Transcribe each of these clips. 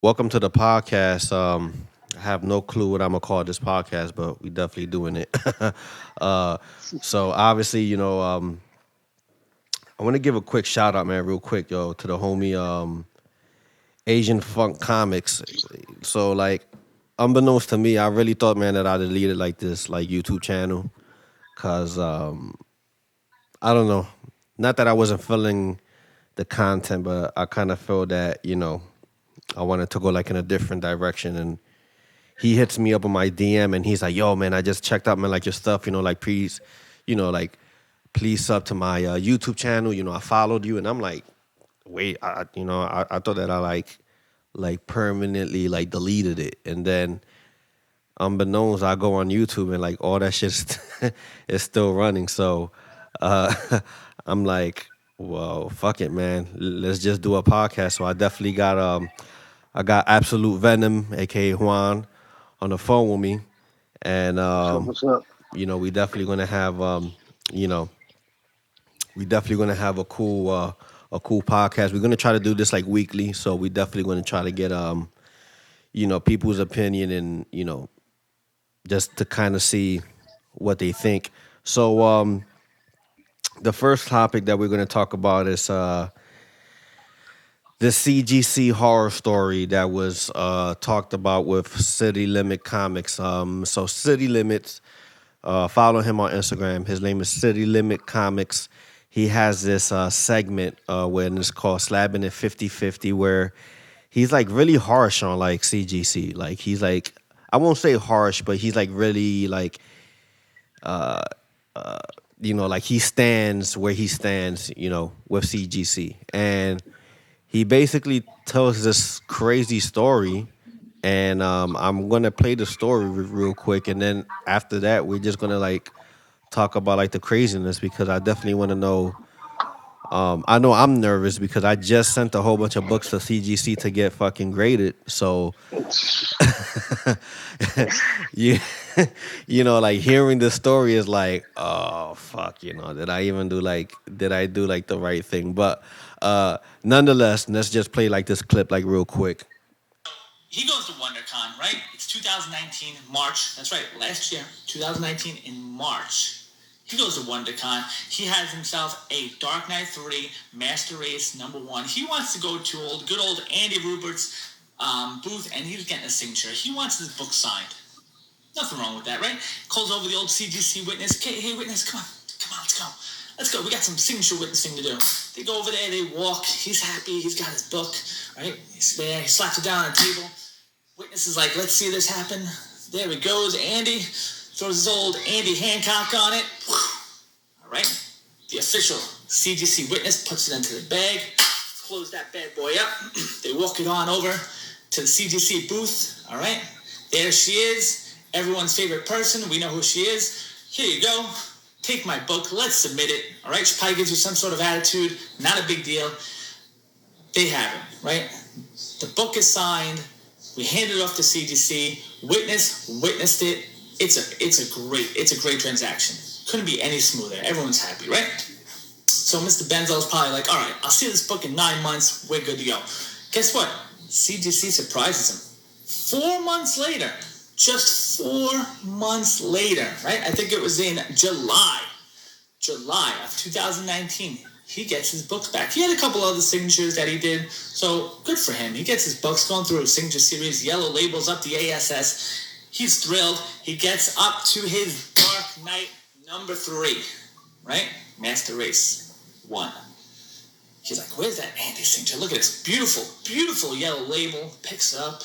Welcome to the podcast. I have no clue what I'm gonna call this podcast, but we definitely doing it. uh, so obviously, I want to give a quick shout out, man, real quick, yo, to the homie Asian Funk Comics. So like, unbeknownst to me, I really thought, man, that I deleted like this like YouTube channel, cause I don't know, not that I wasn't feeling the content, but I kind of felt that I wanted to go like in a different direction and he hits me up on my DM and he's like, "Yo, man, I just checked out, man, like your stuff. Like please, like please sub to my YouTube channel. I followed you." And I'm like, "Wait, I thought that I like permanently like deleted it." And then unbeknownst, I go on YouTube and like all that shit is still running. So uh, I'm like, "Well, fuck it, man. Let's just do a podcast." So I got Absolute Venom, aka Juan, on the phone with me, and What's up? What's up? we definitely gonna have you know we definitely gonna have a cool podcast. We're gonna try to do this like weekly, so we definitely gonna try to get people's opinion and just to kind of see what they think. So the first topic that we're gonna talk about is the CGC horror story that was talked about with City Limit Comics. So City Limits, follow him on Instagram. His name is City Limit Comics. He has this segment when it's called Slabbing It 50/50, where he's like really harsh on like CGC. Like he's like, I won't say harsh, but he's like really like like he stands where he stands, with CGC. And he basically tells this crazy story. And I'm gonna play the story real quick, and then after that, we're just gonna like talk about like the craziness because I definitely want to know. I know I'm nervous because I just sent a whole bunch of books to CGC to get fucking graded. So you like hearing the story is like, oh fuck, did I do like the right thing? But nonetheless, let's just play like this clip like real quick. He goes to WonderCon, right? It's 2019, March. That's right, last year, 2019 in March. He goes to WonderCon. He has himself a Dark Knight 3 Master Race #1. He wants to go to good old Andy Rupert's booth, and he's getting a signature. He wants his book signed. Nothing wrong with that, right? Calls over the old CGC witness. Hey, witness, come on, let's go. Let's go. We got some signature witnessing to do. They go over there, they walk. He's happy. He's got his book, right? He's there. He slaps it down on the table. Witness is like, let's see this happen. There he goes. Andy throws his old Andy Hancock on it. All right. The official CGC witness puts it into the bag. Close that bad boy up. They walk it on over to the CGC booth. All right. There she is. Everyone's favorite person. We know who she is. Here you go. Take my book. Let's submit it. All right. She probably gives you some sort of attitude. Not a big deal. They have it, right? The book is signed. We handed it off to CGC. Witnessed it. It's a great transaction. Couldn't be any smoother. Everyone's happy, right? So Mr. Benzo's probably like, all right, I'll see this book in 9 months. We're good to go. Guess what? CGC surprises him. 4 months later, just 4 months later, right? I think it was in July of 2019. He gets his books back. He had a couple other signatures that he did, so good for him. He gets his books going through his signature series, yellow labels up the ASS. He's thrilled. He gets up to his Dark Knight #3, right? Master Race 1. He's like, where's that Andy signature? Look at this beautiful, beautiful yellow label. Picks it up.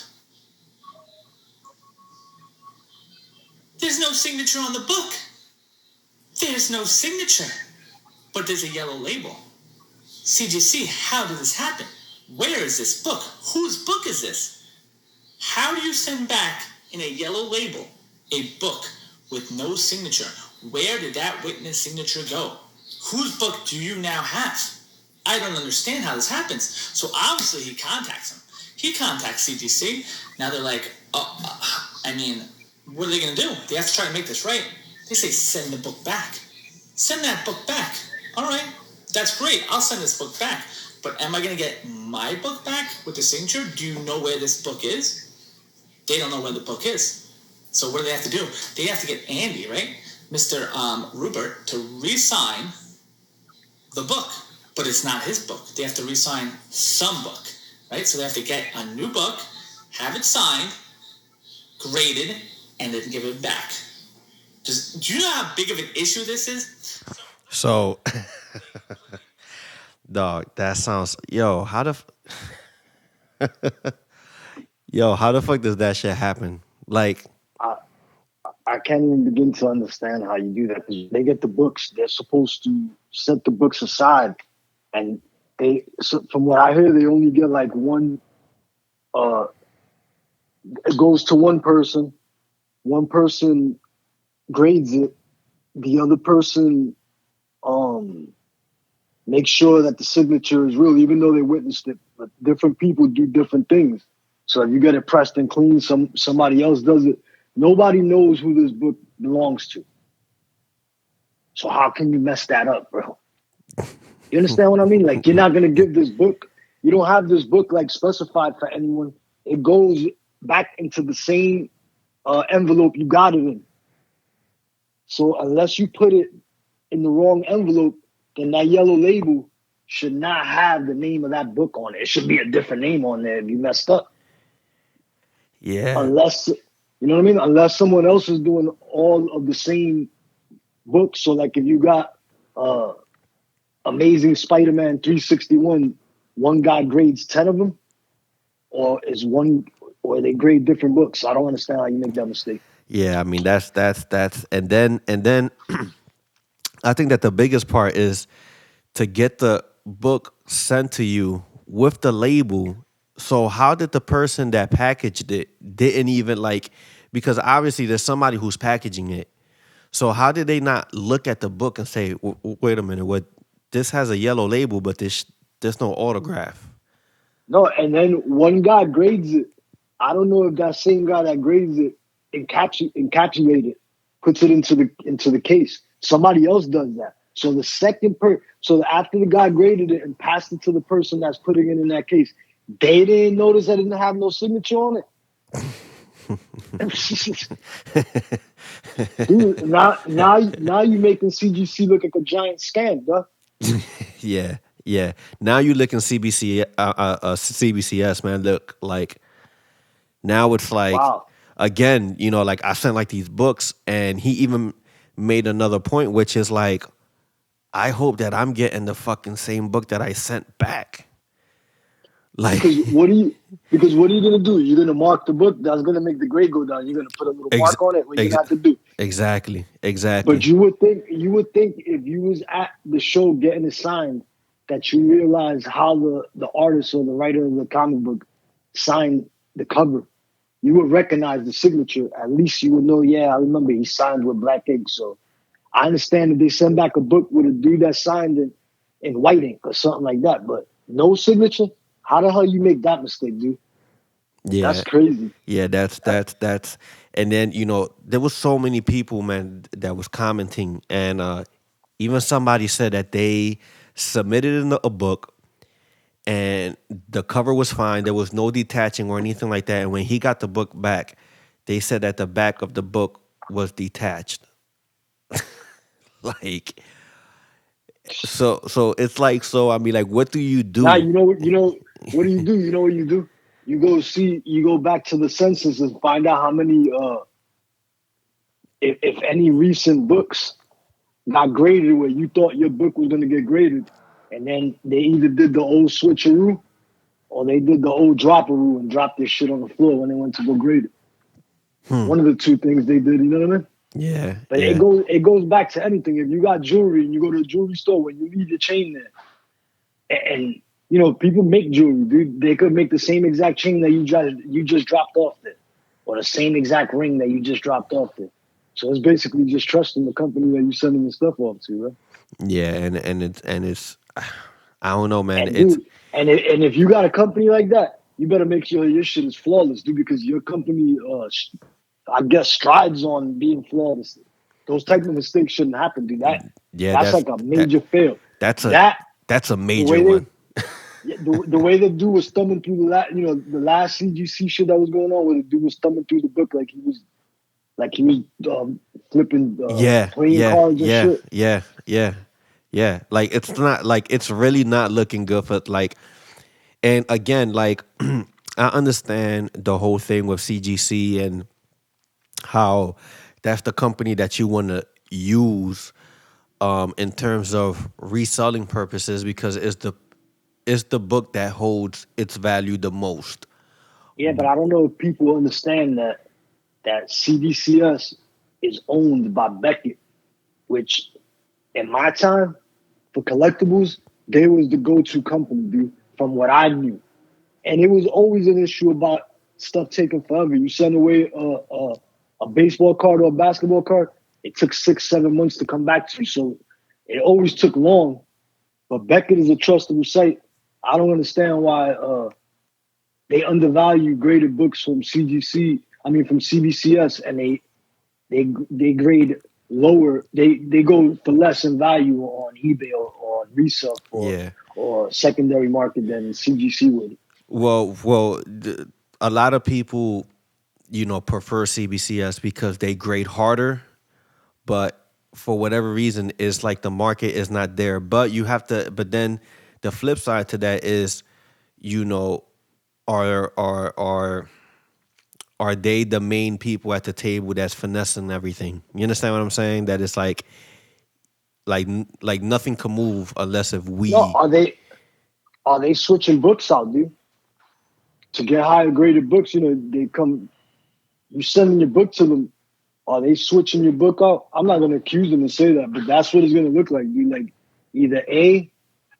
There's no signature on the book. There's no signature. But there's a yellow label. CGC, how did this happen? Where is this book? Whose book is this? How do you send back in a yellow label a book with no signature? Where did that witness signature go? Whose book do you now have? I don't understand how this happens. So obviously he contacts him. He contacts CGC. Now they're like, what are they going to do? They have to try to make this right. They say, send the book back. Send that book back. All right, that's great. I'll send this book back. But am I going to get my book back with the signature? Do you know where this book is? They don't know where the book is. So what do they have to do? They have to get Andy, right? Mr. Rupert, to re-sign the book. But it's not his book. They have to re-sign some book, right? So they have to get a new book, have it signed, graded, and then give it back. Do you know how big of an issue this is? So, dog, that sounds how the fuck does that shit happen? Like, I, I can't even begin to understand how you do that. 'Cause they get the books, they're supposed to set the books aside, and from what I hear, they only get like one. Uh, it goes to one person. One person grades it. The other person um makes sure that the signature is real, even though they witnessed it. But different people do different things. So if you get it pressed and clean, somebody else does it. Nobody knows who this book belongs to. So how can you mess that up, bro? You understand what I mean? Like, you're not gonna give this book. You don't have this book like specified for anyone. It goes back into the same envelope you got it in. So unless you put it in the wrong envelope, then that yellow label should not have the name of that book on it. It should be a different name on there if you messed up. yeah, Unless, you know what I mean? Unless someone else is doing all of the same books. So like if you got Amazing Spider-Man 361, one guy grades 10 of them, or they grade different books. I don't understand how you make that mistake. yeah. I mean, that's, and then I think that the biggest part is to get the book sent to you with the label. So how did the person that packaged it didn't even like, because obviously there's somebody who's packaging it. So how did they not look at the book and say, Wait a minute, what this has a yellow label, but there's no autograph." No, and then one guy grades it. I don't know if that same guy that grades it encapsulate it, puts it into the case. Somebody else does that. So so after the guy graded it and passed it to the person that's putting it in that case, they didn't notice that it didn't have no signature on it. Dude, now you making CGC look like a giant scam, duh. Yeah, yeah. Now you looking CBCS, man. Look, like now it's like Wow. again, like I sent like these books, and he even made another point, which is like, I hope that I'm getting the fucking same book that I sent back. Like, Because what are you gonna do? You're gonna mark the book. That's gonna make the grade go down. You're gonna put a little ex- mark on it. What you ex- gonna have to do? exactly, But exactly. you would think if you was at the show getting it signed, that you realize how the artist or the writer of the comic book signed the cover. You would recognize the signature. At least you would know. Yeah, I remember he signed with black ink. So I understand if they send back a book with a dude that signed in white ink or something like that, but no signature. How the hell you make that mistake, dude? That's Yeah, crazy. yeah. That's, and then there was so many people, man, that was commenting, and even somebody said that they submitted in a book, and the cover was fine. There was no detaching or anything like that. And when he got the book back, they said that the back of the book was detached. Like, so it's like, so I mean, like, what do you Now do? what do you do? You know what you do? You go back to the census and find out how many if any recent books got graded where you thought your book was gonna get graded. And then they either did the old switcheroo or they did the old dropperoo and dropped their shit on the floor when they went to go grade it. Hmm. One of the two things they did, you know what I mean? Yeah, But yeah, it goes back to anything. If you got jewelry and you go to a jewelry store when you leave your chain there, and people make jewelry, dude. They could make the same exact chain that you just dropped off there, or the same exact ring that you just dropped off there. So it's basically just trusting the company that you're sending your stuff off to, right? yeah. And it's I don't know, man. And It's dude, and if you got a company like that, you better make sure your shit is flawless, dude, because your company, I guess, strides on being flawless. Those type of mistakes shouldn't happen, dude. yeah. That's like a That major fail. that's a That that's a the major way they one. Yeah, the way the dude was thumbing through the last CGC shit that was going on, where the dude was thumbing through the book like he was flipping Yeah, playing yeah, cards and yeah, shit. yeah, yeah, yeah. Like it's not like it's really not looking good for like. And again, like I understand the whole thing with CGC and how that's the company that you want to use in terms of reselling purposes because it's the book that holds its value the most. Yeah, but I don't know if people understand that CDCS is owned by Beckett, which in my time for collectibles, they was the go-to company, dude, from what I knew. And it was always an issue about stuff taking forever. You send away a baseball card or a basketball card, it took 6, 7 months to come back to you. So it always took long. But Beckett is a trustable site. I don't understand why they undervalue graded books from CGC. I mean from CBCS, and they grade lower. They go for less in value on eBay or on resale Yeah. or secondary market than CGC would. Well, a lot of people, prefer CBCS because they grade harder, but for whatever reason, it's like the market is not there. But you have to. But then the flip side to that is, you know, are are are are they the main people at the table that's finessing everything? You understand what I'm saying? That it's like nothing can move unless if No, we. are they switching books out, dude? To get higher graded books, they come. You sending your book to them. Are they switching your book out? I'm not gonna accuse them and say that, but that's what it's gonna look like, dude. Like either A,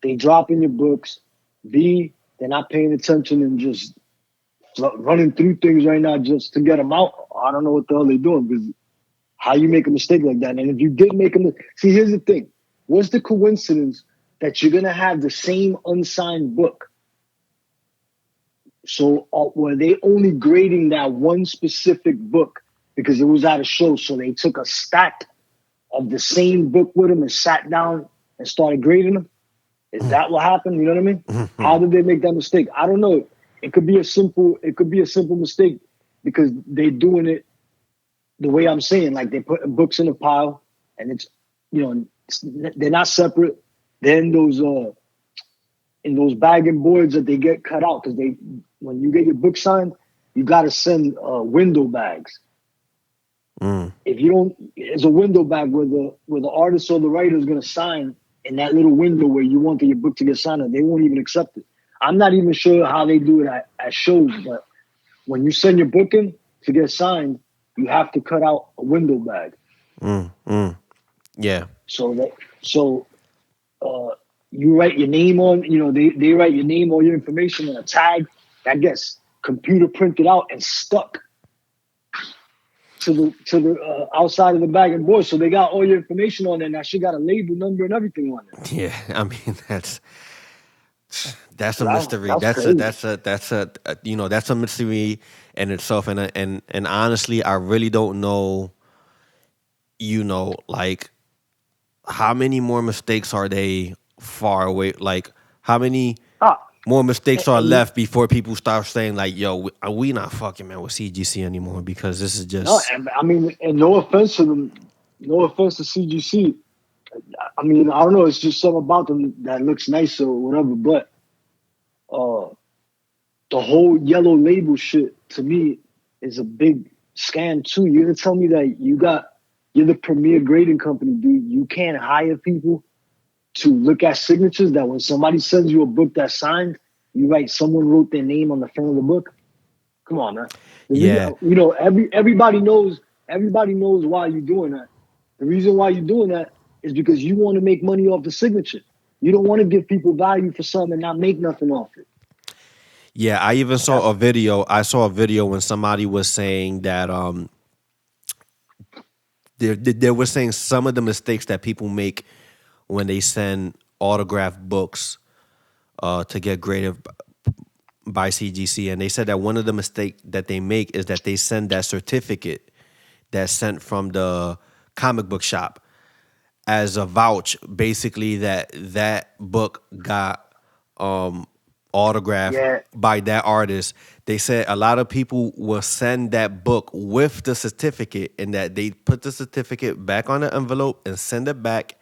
they dropping your books. B, they're not paying attention and just running through things right now just to get them out. I don't know what the hell they're doing because how you make a mistake like that. And if you did make a mistake, see, here's the thing. What's the coincidence that you're going to have the same unsigned book? So were they only grading that one specific book because it was at a show? So they took a stack of the same book with them and sat down and started grading them? Is that what happened? You know what I mean? How did they make that mistake? I don't know. It could be a simple mistake because they're doing it the way I'm saying. Like they put books in a pile and they're not separate. They're in those bagging boards that they get cut out because when you get your book signed, you got to send window bags. If you don't, it's a window bag where the artist or the writer is going to sign in that little window where you want your book to get signed, and they won't even accept it. I'm not even sure how they do it at shows, but when you send your book in to get signed, you have to cut out a window bag. Yeah. So you write your name on, they write your name or your information on a tag that gets computer printed out and stuck to the outside of the bag and board. So they got all your information on there. Now she got a label number and everything on it. Yeah. I mean that's a So mystery. that's That's a crazy. that's a mystery in itself. And honestly, I really don't know. Like how many more mistakes are they far away? Like how many Ah, more mistakes are and left before people start saying like, "Yo, we not fucking man with CGC anymore," because this is no, just and I mean, and no offense to them, no offense to CGC. I mean, I don't know. It's just something about them that looks nice or whatever. But uh, the whole yellow label shit to me is a big scam too. You're gonna tell me that you're the premier grading company, dude. You can't hire people to look at signatures. That when somebody sends you a book that's signed, you write someone wrote their name on the front of the book. Come on, man. yeah. Everybody knows why you're doing that. The reason why you're doing that is because you want to make money off the signature. You don't want to give people value for something and not make nothing off it. Yeah, I even saw That's a video. I saw a video when somebody was saying that they were saying some of the mistakes that people make when they send autographed books to get graded by CGC, and they said that one of the mistakes that they make is that they send that certificate that's sent from the comic book shop as a vouch, basically that book got autographed Yeah. by that artist. They said a lot of people will send that book with the certificate, and that they put the certificate back on the envelope and send it back.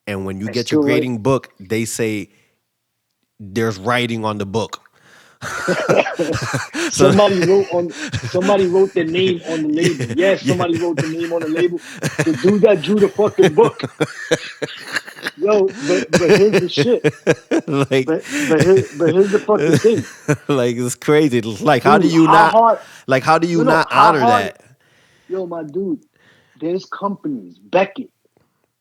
And when you I get your still write. grading book, they say there's writing on the book. So Somebody wrote the name on the label. Yes, yeah, somebody wrote the name on the label. The dude that drew the fucking book. Yo, but here's the shit. like But here's the fucking thing. like it's crazy. Like how do Dude, you how not hard like how do you no, not how honor hard that? yo, my dude, there's companies, Beckett.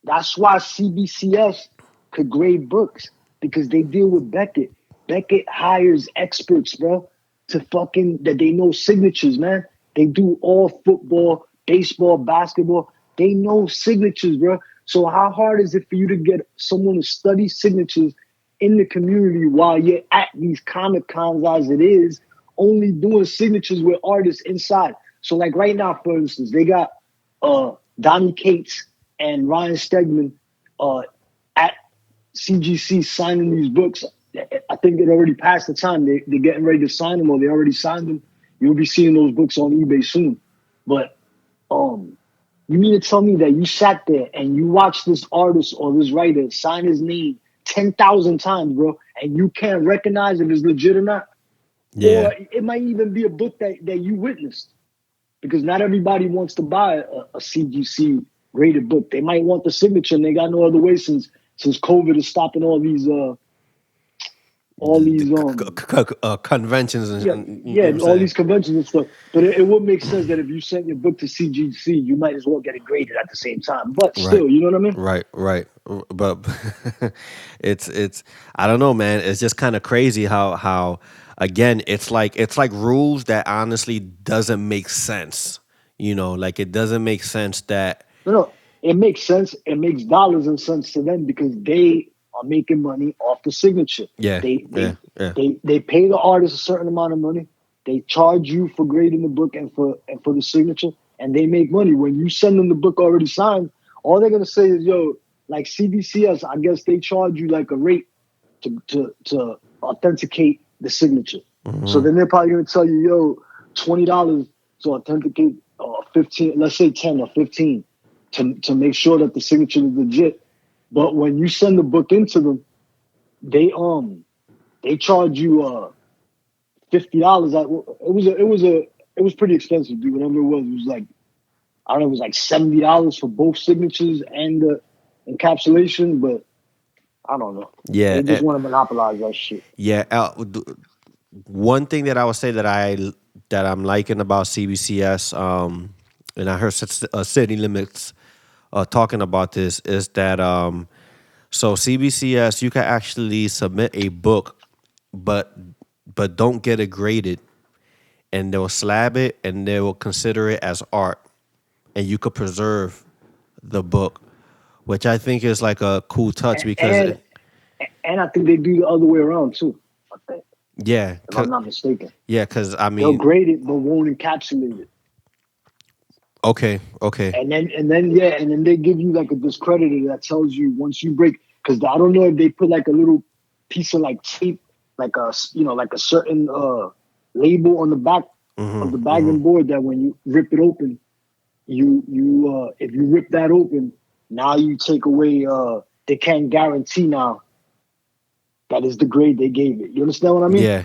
That's why CBCS could grade books because they deal with Beckett. Beckett hires experts, bro, to fucking that they know signatures, man. They do all football, baseball, basketball. They know signatures, bro. So how hard is it for you to get someone to study signatures in the community while you're at these comic cons as it is, only doing signatures with artists inside? So like right now, for instance, they got Donnie Cates and Ryan Stegman at CGC signing these books. I think it already passed the time. They're getting ready to sign them, or they already signed them. You'll be seeing those books on eBay soon. But you mean to tell me that you sat there and you watched this artist or this writer sign his name 10,000 times, bro, and you can't recognize if it's legit or not? Yeah. Or it might even be a book that you witnessed. Because not everybody wants to buy a CGC graded book. They might want the signature, and they got no other way since COVID is stopping all these Conventions yeah, and you know what yeah, I'm all saying? these conventions and stuff. But it would make sense that if you sent your book to CGC, you might as well get it graded at the same time. But Right. still, you know what I mean? Right. But it's I don't know, man. It's just kind of crazy how again it's like rules that honestly doesn't make sense. Like it doesn't make sense that No, it makes sense. It makes dollars and cents to them because they are making money off the signature. yeah, They yeah, they yeah. they pay the artist a certain amount of money. They charge you for grading the book and for the signature, and they make money. When you send them the book already signed, all they're gonna say is, "Yo, like CBCS, I guess they charge you like a rate to authenticate the signature." So then they're probably gonna tell you, "Yo, $20 to authenticate 15, let's say 10 or 15 to make sure that the signature is legit." But when you send the book into them, they charge you $50. It was pretty expensive, dude. Whatever it was like, I don't know, it was like $70 for both signatures and the encapsulation. But I don't know. Yeah, They just want to monopolize that shit. yeah. One thing that I would say that I'm liking about CBCS, and I heard City Limits talking about this is that so CBCS you can actually submit a book, but don't get it graded, and they'll slab it and they will consider it as art, and you could preserve the book, which I think is like a cool touch because And and I think they do the other way around too. I think, yeah, if I'm not mistaken, yeah, because I they'll mean, grade it but won't encapsulate it. okay, And then they give you like a discreditor that tells you once you break, because I don't know if they put like a little piece of like tape, like like a certain label on the back of the bagging board that when you rip it open, you if you rip that open, now you take away they can't guarantee now that is the grade they gave it. You understand what I mean? yeah.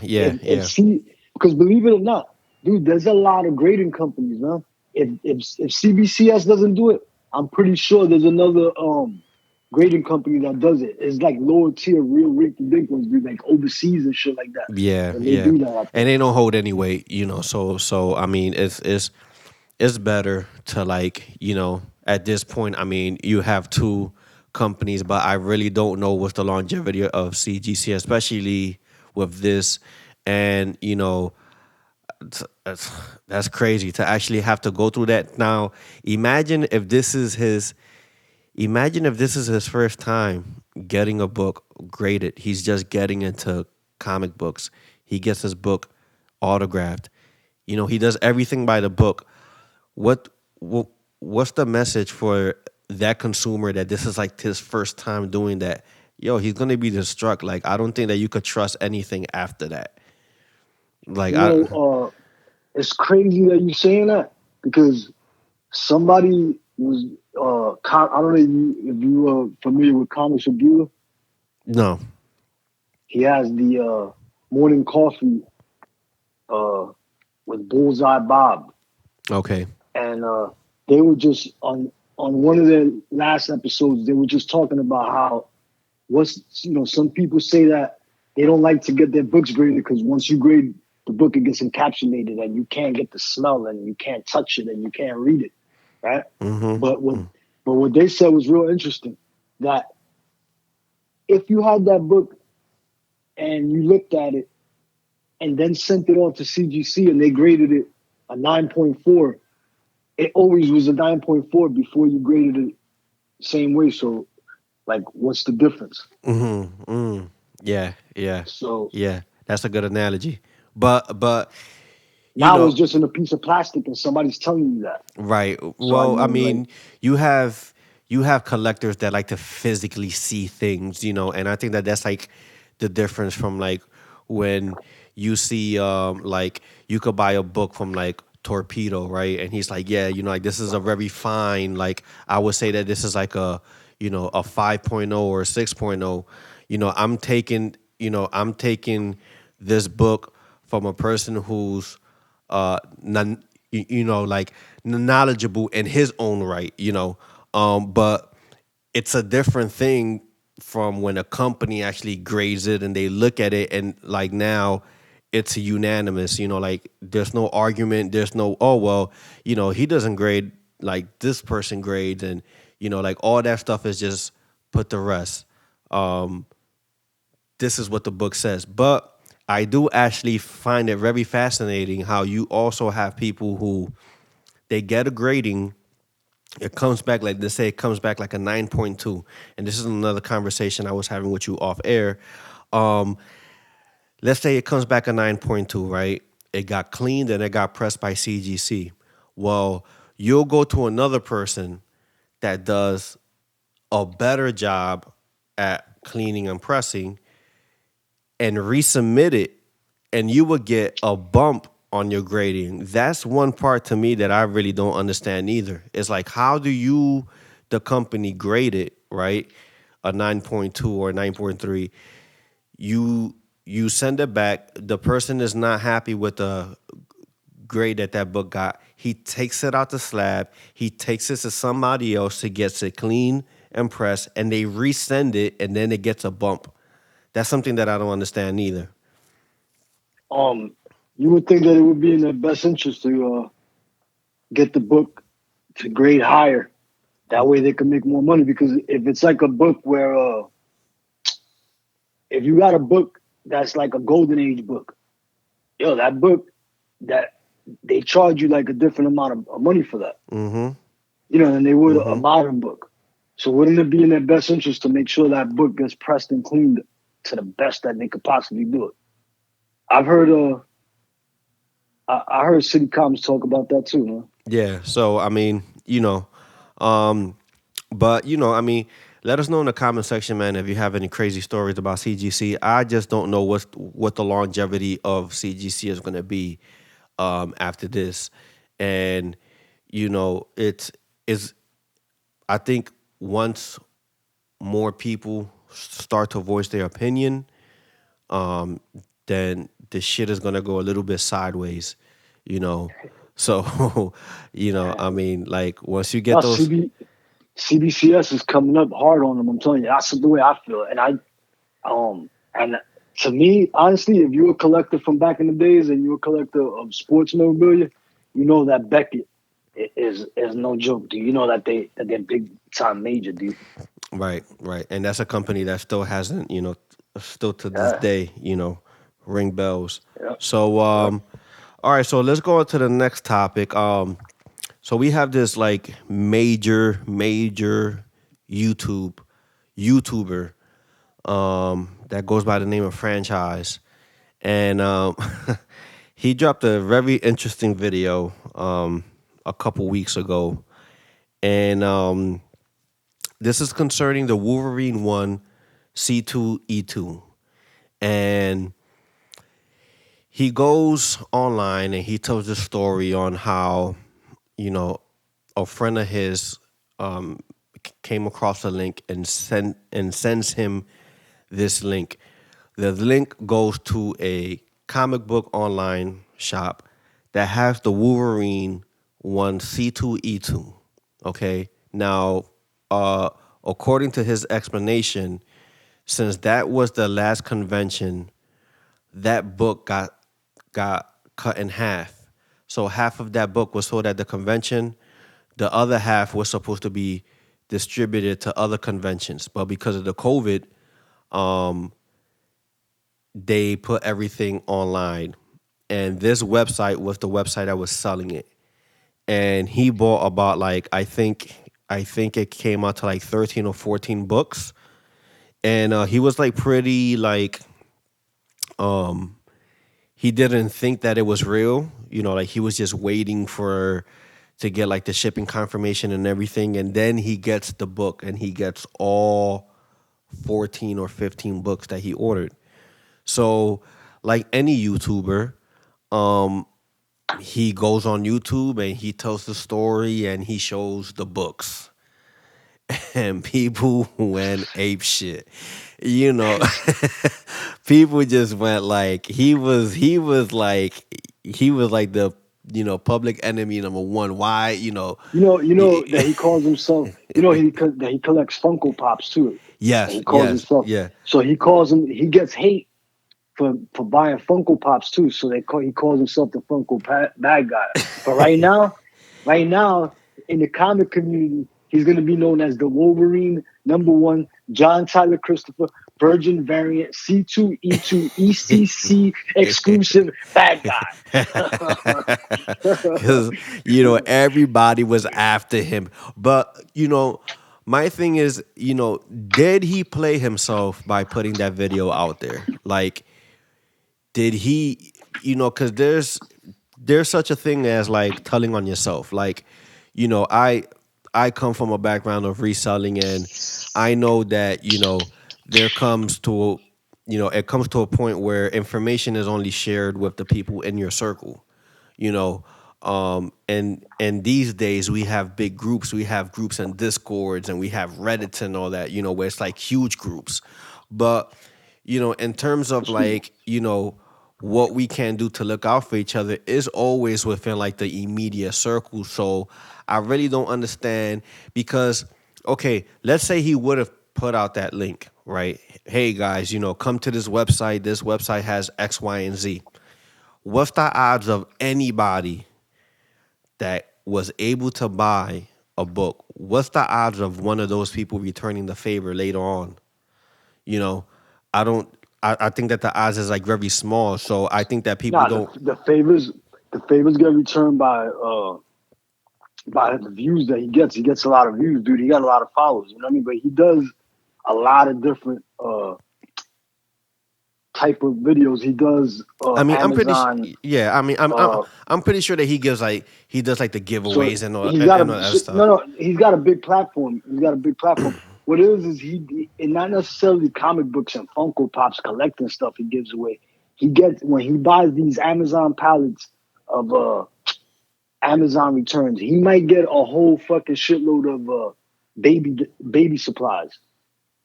Because believe it or not, dude, there's a lot of grading companies, man. If CBCS doesn't do it, I'm pretty sure there's another grading company that does it. It's like lower tier, real rinky dink ones, dude, like overseas and shit like that. Yeah, And they yeah, do that, I and think. they don't hold any weight, So I mean, it's better to like at this point. I mean, you have two companies, but I really don't know what's the longevity of CGC, especially with this, and that's, that's crazy to actually have to go through that. Now, imagine if this is his. Imagine if this is his first time getting a book graded. He's just getting into comic books. He gets his book autographed. He does everything by the book. What, what's the message for that consumer that this is like his first time doing that, yo, he's gonna be destruct. Like I don't think that you could trust anything after that. Like You I know, it's crazy that you saying that because somebody was I don't know if you are familiar with Comics Abula. no. He has the morning coffee uh with Bullseye Bob, Okay. and they were just on one of their last episodes. They were just talking about how some people say that they don't like to get their books graded because once you grade the book, it gets encapsulated and you can't get the smell and you can't touch it and you can't read it, right? But what Mm-hmm. but what they said was real interesting. That if you had that book and you looked at it and then sent it on to CGC and they graded it a 9.4, it always was a 9.4 before you graded it same way. So, like, what's the difference? Mm-hmm. Mm. Yeah, yeah, So yeah. That's a good analogy. But you now it's know, just in a piece of plastic and somebody's telling you that. right. So I Well, I mean, like, mean, you have collectors that like to physically see things, and I think that that's like the difference from like when you see like you could buy a book from like Torpedo, right? And he's like, yeah, like this is a very fine, like I would say that this is like a 5.0 or a 6.0. I'm taking this book from a person who's like knowledgeable in his own right, but it's a different thing from when a company actually grades it and they look at it and like now it's unanimous, like there's no argument, there's no, oh well, he doesn't grade like this person grades, and like all that stuff is just put to rest. um this is what the book says. But I do actually find it very fascinating how you also have people who they get a grading. It comes back like they say it comes back like a 9.2. And this is another conversation I was having with you off air. Um, let's say it comes back a 9.2, right? It got cleaned and it got pressed by CGC. Well, you'll go to another person that does a better job at cleaning and pressing and resubmit it, and you would get a bump on your grading. That's one part to me that I really don't understand either. It's like, how do you, the company, grade it, right? A 9.2 or 9.3. You send it back. The person is not happy with the grade that book got. He takes it out the slab. He takes it to somebody else to get it clean and pressed, and they resend it, and then it gets a bump. That's something that I don't understand either. um, you would think that it would be in their best interest to get the book to grade higher. That way they can make more money. Because if it's like a book where, if you got a book that's like a golden age book, yo, that book that they charge you like a different amount of money for that, Mm-hmm. than they would a Mm-hmm. modern book. So wouldn't it be in their best interest to make sure that book gets pressed and cleaned to the best that they could possibly do it? I've heard, I heard City Comics talk about that too, man. Yeah. So I mean, um, but I mean, let us know in the comment section, man, if you have any crazy stories about CGC. I just don't know what the longevity of CGC is going to be after this, and it's is I think once more people start to voice their opinion, um, then the shit is gonna go a little bit sideways, you know. So, I mean, like once you get Now, those, CBCS is coming up hard on them. I'm telling you, that's the way I feel. And to me, honestly, if you're a collector from back in the days and you're a collector of sports memorabilia, you know that Beckett is no joke, dude. You know that they're big time major, dude. right, right, and that's a company that still hasn't, still to this Yeah, day, ring bells. yeah, So, yeah. all right, so let's go on to the next topic. So we have this like major YouTube YouTuber that goes by the name of Franchise, and he dropped a very interesting video a couple weeks ago, and this is concerning the Wolverine one C2E2. And he goes online and he tells the story on how, you know, a friend of his um, came across a link and sends him this link. The link goes to a comic book online shop that has the Wolverine one C2E2. Okay. Now, uh, according to his explanation, since that was the last convention, that book got cut in half. So half of that book was sold at the convention. The other half was supposed to be distributed to other conventions, but because of the COVID, um, they put everything online. And this website was the website that was selling it. And he bought about like I think it came out to like 13 or 14 books. And he was like pretty like um he didn't think that it was real. Like he was just waiting for to get like the shipping confirmation and everything. And then he gets the book and he gets all 14 or 15 books that he ordered. So, like any YouTuber, um, he goes on YouTube and he tells the story and he shows the books. And people went ape shit. You know, people just went like he was like the public enemy number one. Why? That he calls himself. That he collects Funko Pops too. And Yes, he calls yes, himself. yeah. So he calls him. He gets hate for buying Funko Pops too. So he calls himself the bad guy. But right now in the comic community, he's gonna be known as the Wolverine #1, John Tyler Christopher, Virgin Variant, C2E2 ECC exclusive bad guy. Because everybody was after him. But my thing is, did he play himself by putting that video out there? Like, did he? Because there's such a thing as like telling on yourself. Like, I come from a background of reselling, and I know that there comes to it comes to a point where information is only shared with the people in your circle. you know and these days we have big groups. We have groups in discords and we have reddits and all that, where it's like huge groups. But in terms of like what we can do to look out for each other is always within like the immediate circle. So I really don't understand, because okay, let's say he would have put out that link, right? Hey guys, come to this website. This website has X, Y, and Z. What's the odds of anybody that was able to buy a book? What's the odds of one of those people returning the favor later on? You know, I don't. I think that the odds is like very small. So I think that people Nah, don't. the favors get returned by the views that he gets. He gets a lot of views, dude. He got a lot of followers. You know what I mean? But he does a lot of different type of videos. He does I mean, I'm pretty. Amazon. Yeah, I mean, I'm. I'm. Uh, I'm pretty sure that he does like the so giveaways and all he's got and all that stuff. no. He's got a big platform. He's got a big platform. What it is and not necessarily comic books and Funko Pops collecting stuff he gives away. He gets when he buys these Amazon pallets of Amazon returns. He might get a whole fucking shitload of baby supplies,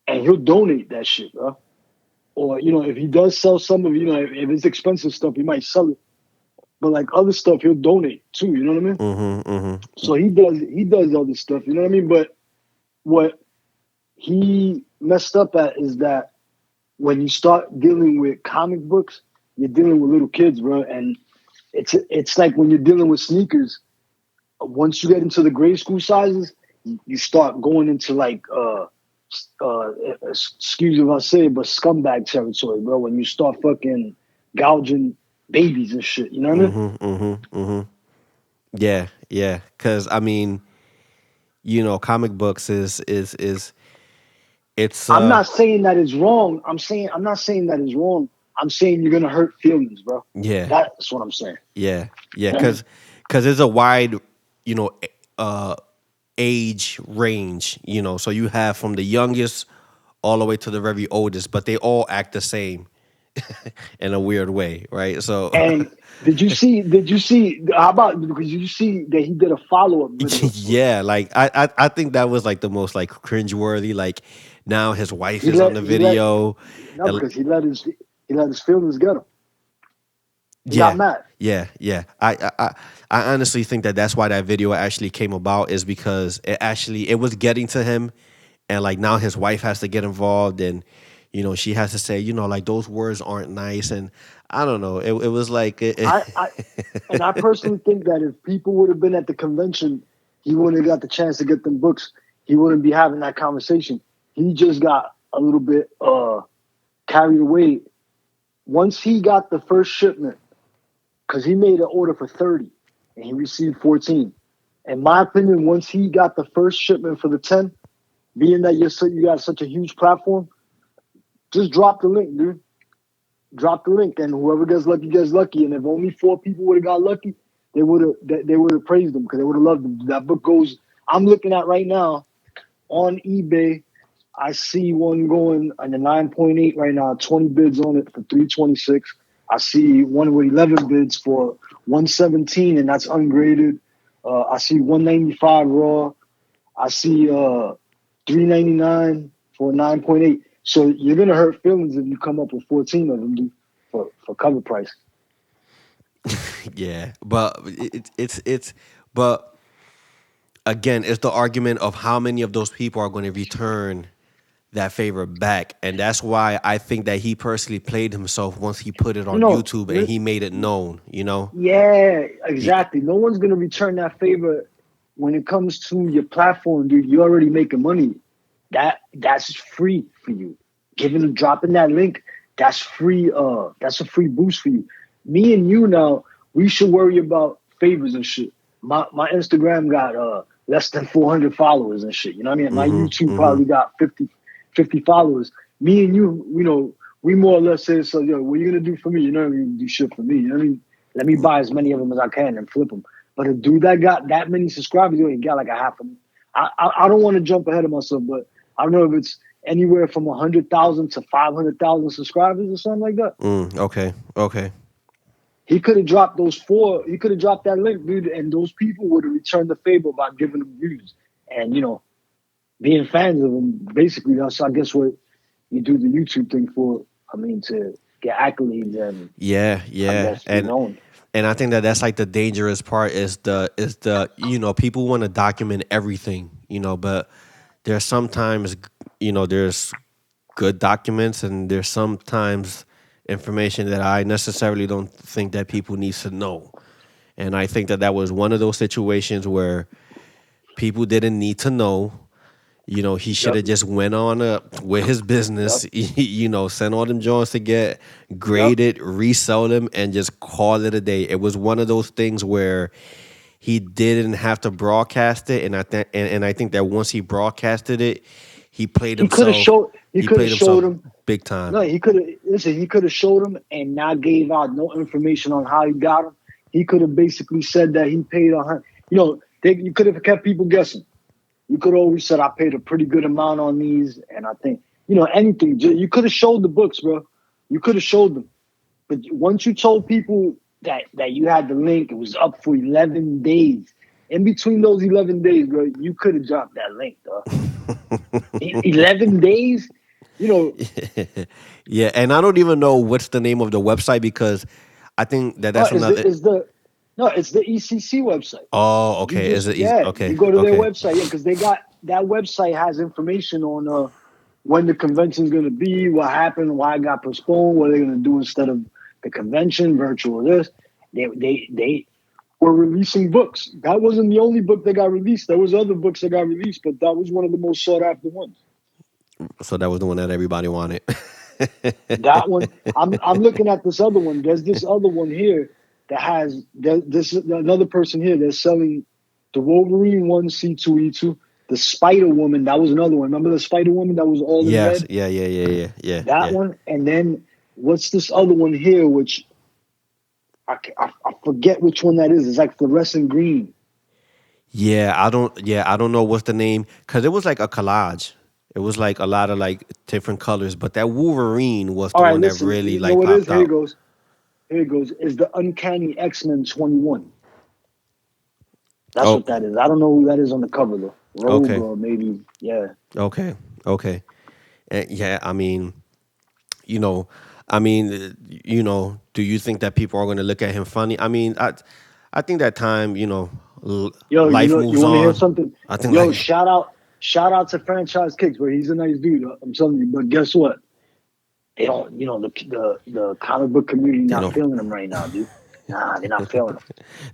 and he'll donate that shit, bro. Or if he does sell some of if it's expensive stuff, he might sell it. But like other stuff, he'll donate too. You know what I mean? So he does other stuff. You know what I mean? But what he messed up at is that when you start dealing with comic books, you're dealing with little kids, bro. And it's like when you're dealing with sneakers. Once you get into the grade school sizes, you start going into like excuse me if I say it, but scumbag territory, bro. When you start fucking gouging babies and shit, you know what I mean? Yeah, yeah. Because I mean, comic books is it's I'm not saying that it's wrong. I'm not saying that it's wrong. I'm saying you're gonna hurt feelings, bro. yeah, That's what I'm saying. yeah, yeah. Because there's a wide you know uh age range. So you have from the youngest all the way to the very oldest, but they all act the same in a weird way, right? So And did you see how about because you see that he did a follow-up video to it. yeah, like I think that was like the most like cringeworthy. Like now his wife He is on let the he let video. no and- because he let his feelings get him. He got Yeah, mad. yeah. I honestly think that that's why that video actually came about is because it was getting to him, and like now his wife has to get involved, and she has to say like those words aren't nice, and I don't know. It was like I and I personally think that if people would have been at the convention, he wouldn't have got the chance to get them books. He wouldn't be having that conversation. He just got a little bit carried away. Once he got the first shipment, because he made an order for 30 and he received 14. In my opinion, once he got the first shipment for the 10, being that you got such a huge platform, just drop the link, dude. Drop the link, and whoever gets lucky gets lucky. And if only 4 people would have got lucky, they would have praised them because they would have loved them. That book goes. I'm looking at right now on eBay. I see one going on the 9.8 right now. 20 bids on it for 326. I see one with 11 bids for 117, and that's ungraded. I see 195 raw. I see 399 for 9.8. So you're gonna hurt feelings if you come up with 14 of them, dude, for cover price. yeah, but but again, it's the argument of how many of those people are going to return that favor back, and that's why I think that he personally played himself once he put it on No, YouTube and he made it known. yeah, He- exactly. No one's gonna return that favor when it comes to your platform, dude. You're already making money. That's free for you. Dropping that link, that's free. That's a free boost for you. Me and you now, we should worry about favors and shit. My Instagram got less than 400 followers and shit. You know what I mean? My Mhm, YouTube mhm. probably got 50 followers. Me and you, we more or less say, so yo, what are you gonna do for me? You're not gonna do shit for me. You know what I mean? Let me buy as many of them as I can and flip them. But a dude that got that many subscribers, he got like a half of them. I don't want to jump ahead of myself, but I don't know if it's anywhere from 100,000 to 500,000 subscribers or something like that. Okay. He could have dropped those four. He could have dropped that link, dude, and those people would have returned the favor by giving them views and being fans of him. Basically, that's I guess what you do the YouTube thing for. I mean, to get accolades and I Yeah, guess be known. and I think that that's like the dangerous part is the people want to document everything, but there's sometimes there's good documents and there's sometimes information that I necessarily don't think that people need to know. And I think that that was one of those situations where people didn't need to know. He should Yep, have just went on with his yep, business. Sent all them joints to get yep. graded, resell them, and just call it a day. It was one of those things where he didn't have to broadcast it, and I think that once he broadcasted it, he played He could have himself. showed. He He could have played showed himself him. big time. No, he could have. Listen, he could have showed him and not gave out no information on how he got him. He could have basically said that he paid on her. You could have kept people guessing. You could have always said I paid a pretty good amount on these, and I think anything. You could have showed the books, bro. You could have showed them. But once you told people that you had the link, it was up for 11 days. In between those 11 days, bro, you could have dropped that link, though. 11 days, you know, Yeah, and I don't even know what's the name of the website because I think that no, that's another. it's the ECC website. Oh, You okay. Is just it easy? you Okay, go to their okay. website, yeah, because they got that website has information on when the convention's gonna be, what happened, why it got postponed, what they're gonna do instead of the convention, virtual this. They were releasing books. That wasn't the only book that got released. There was other books that got released, but that was one of the most sought after ones. So that was the one that everybody wanted. That one, I'm looking at this other one. There's this other one here that has this another person here that's selling the Wolverine one C2E2, the Spider Woman. That was another one. Remember the Spider Woman that was all in Yes. red? That Yeah. one, and then what's this other one here? Which I forget which one that is. It's like fluorescent green. Yeah, I don't know what's the name because it was like a collage. It was like a lot of like different colors, but that Wolverine was All the right, one that listen. really You know like what it is? popped Here it out. goes. Here it goes. Is the Uncanny X-Men 21? That's Oh, what that is. I don't know who that is on the cover though. Rogue okay, or maybe yeah. okay, okay. And yeah, I mean, you know, I mean, do you think that people are going to look at him funny? I mean, I think that time, Yo, life you moves want to hear on. something? I think Yo, like, shout out to Franchise Kicks, where he's a nice dude. I'm telling you. But guess what? They don't. The comic book community they not don't, feeling him right now, dude. Nah, they're not feeling him.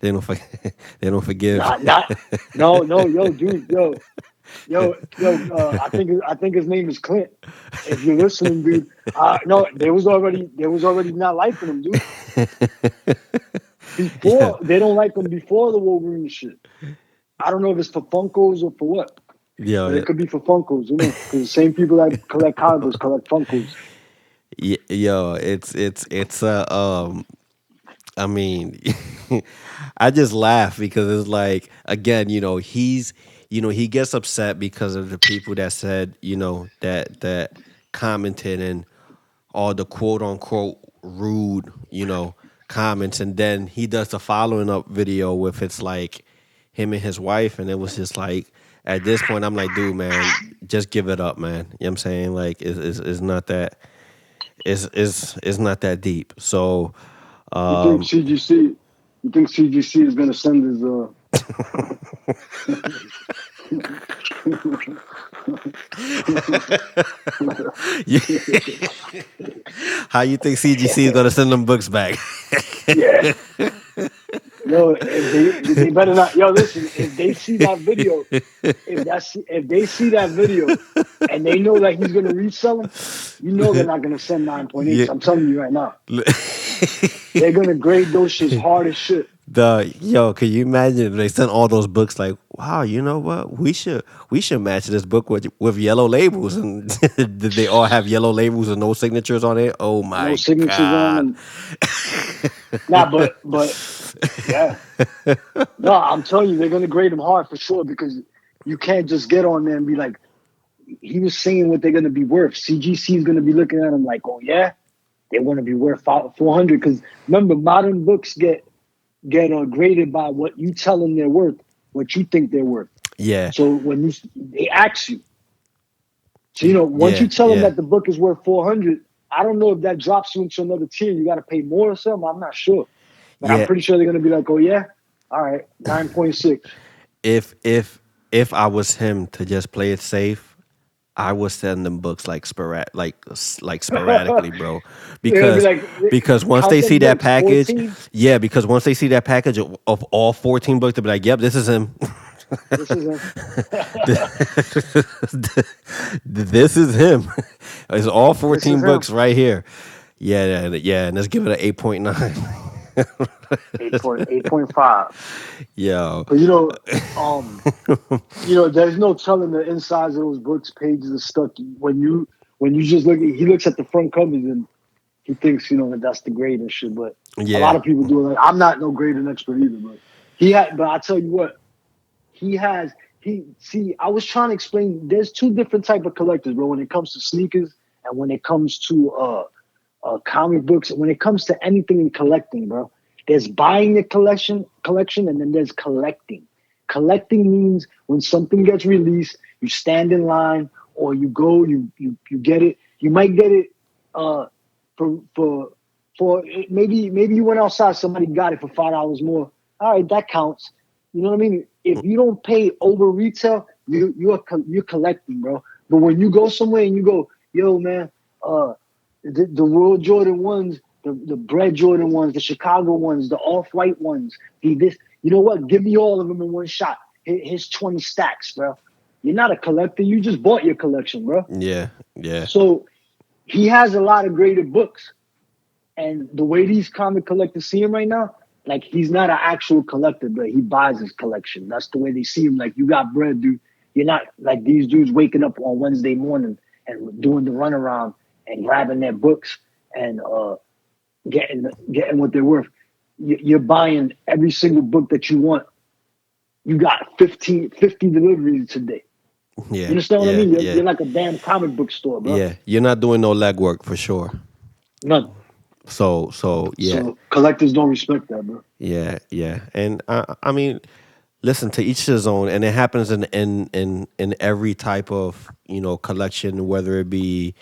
they don't, they don't forgive. Not. No, yo, dude, yo. I think his name is Clint. If you're listening, dude. No, they was already not liking him, dude. Yeah, Before they don't like him before the Wolverine shit. I don't know if it's for Funkos or for what, but yo, it could be for Funkos. Who knows? Because the same people that collect comic books collect Funkos. yo, I mean, I just laugh because it's like again, he gets upset because of the people that said, that commented and all the quote unquote rude, comments, and then he does the following up video with it's like him and his wife, and it was just like at this point I'm like, dude, man, just give it up, man. You know what I'm saying? Like it's not that it's not that deep. So You think um CGC? You think CGC is gonna send his how you think CGC is gonna send them books back? yeah. Yo, if they better not. Yo, listen. If they see that video, if they see that video, and they know that he's gonna resell them, you know they're not gonna send 9.8. Yeah. I'm telling you right now, they're gonna grade those shits hard as shit. Can you imagine if they sent all those books like, wow, you know what? We should match this book with yellow labels, and did they all have yellow labels and no signatures on it? Oh No my signatures on god. them. Nah, but yeah. No, I'm telling you, they're gonna grade him hard for sure because you can't just get on there and be like, he was saying what they're gonna be worth. CGC is gonna be looking at him like, oh yeah, they want to be worth 400 because remember, modern books get graded by what you tell them they're worth, what you think they're worth. Yeah, So when they ask you, so once yeah, you tell them yeah, that the book is worth 400, I don't know if that drops you into another tier. You got to pay more or something. I'm not sure, but I'm yeah. pretty sure they're gonna be like, oh yeah, all right, 9.6. If I was him to just play it safe, I would send them books like sporadically, bro. They're gonna be Because like, because once count they see them that books, package, 14. yeah, because once they see that package of all 14 books, they'll be like, yep, this is him. This is him. This is him. It's all This is 14 him. books right here. Yeah, yeah, and let's give it an 8.9. 8.5. Yo. But um, there's no telling the insides of those books. Pages are stuck when you just look. He looks at the front covers and he thinks that that's the grade and shit. But a lot Yeah. of people do it. Like I'm not no grading expert either, but he had. But I tell you what, he has. He see. I was trying to explain. There's two different type of collectors, bro. When it comes to sneakers and when it comes to comic books, when it comes to anything in collecting, bro. There's buying a collection, and then there's collecting. Collecting means when something gets released, you stand in line, or you go, you get it. You might get it for maybe you went outside, somebody got it for $5 more. All right, that counts. You know what I mean? If you don't pay over retail, you're collecting, bro. But when you go somewhere and you go, yo, man, the Royal Jordan ones, the Bread Jordan ones, the Chicago ones, the Off-White ones, this, you know what? Give me all of them in one shot. Here's 20 stacks, bro. You're not a collector. You just bought your collection, bro. Yeah. Yeah. So he has a lot of graded books. And the way these comic collectors see him right now, like he's not an actual collector, but he buys his collection. That's the way they see him. Like, you got bread, dude. You're not like these dudes waking up on Wednesday morning and doing the runaround and grabbing their books and getting what they're worth. You're buying every single book that you want. You got 50 deliveries today. You Yeah, understand what I yeah, mean? yeah, You're like a damn comic book store, bro. yeah. You're not doing no legwork for sure. None. So yeah, So collectors don't respect that, bro. yeah, yeah. And I mean, listen, to each his own, and it happens in every type of collection, whether it be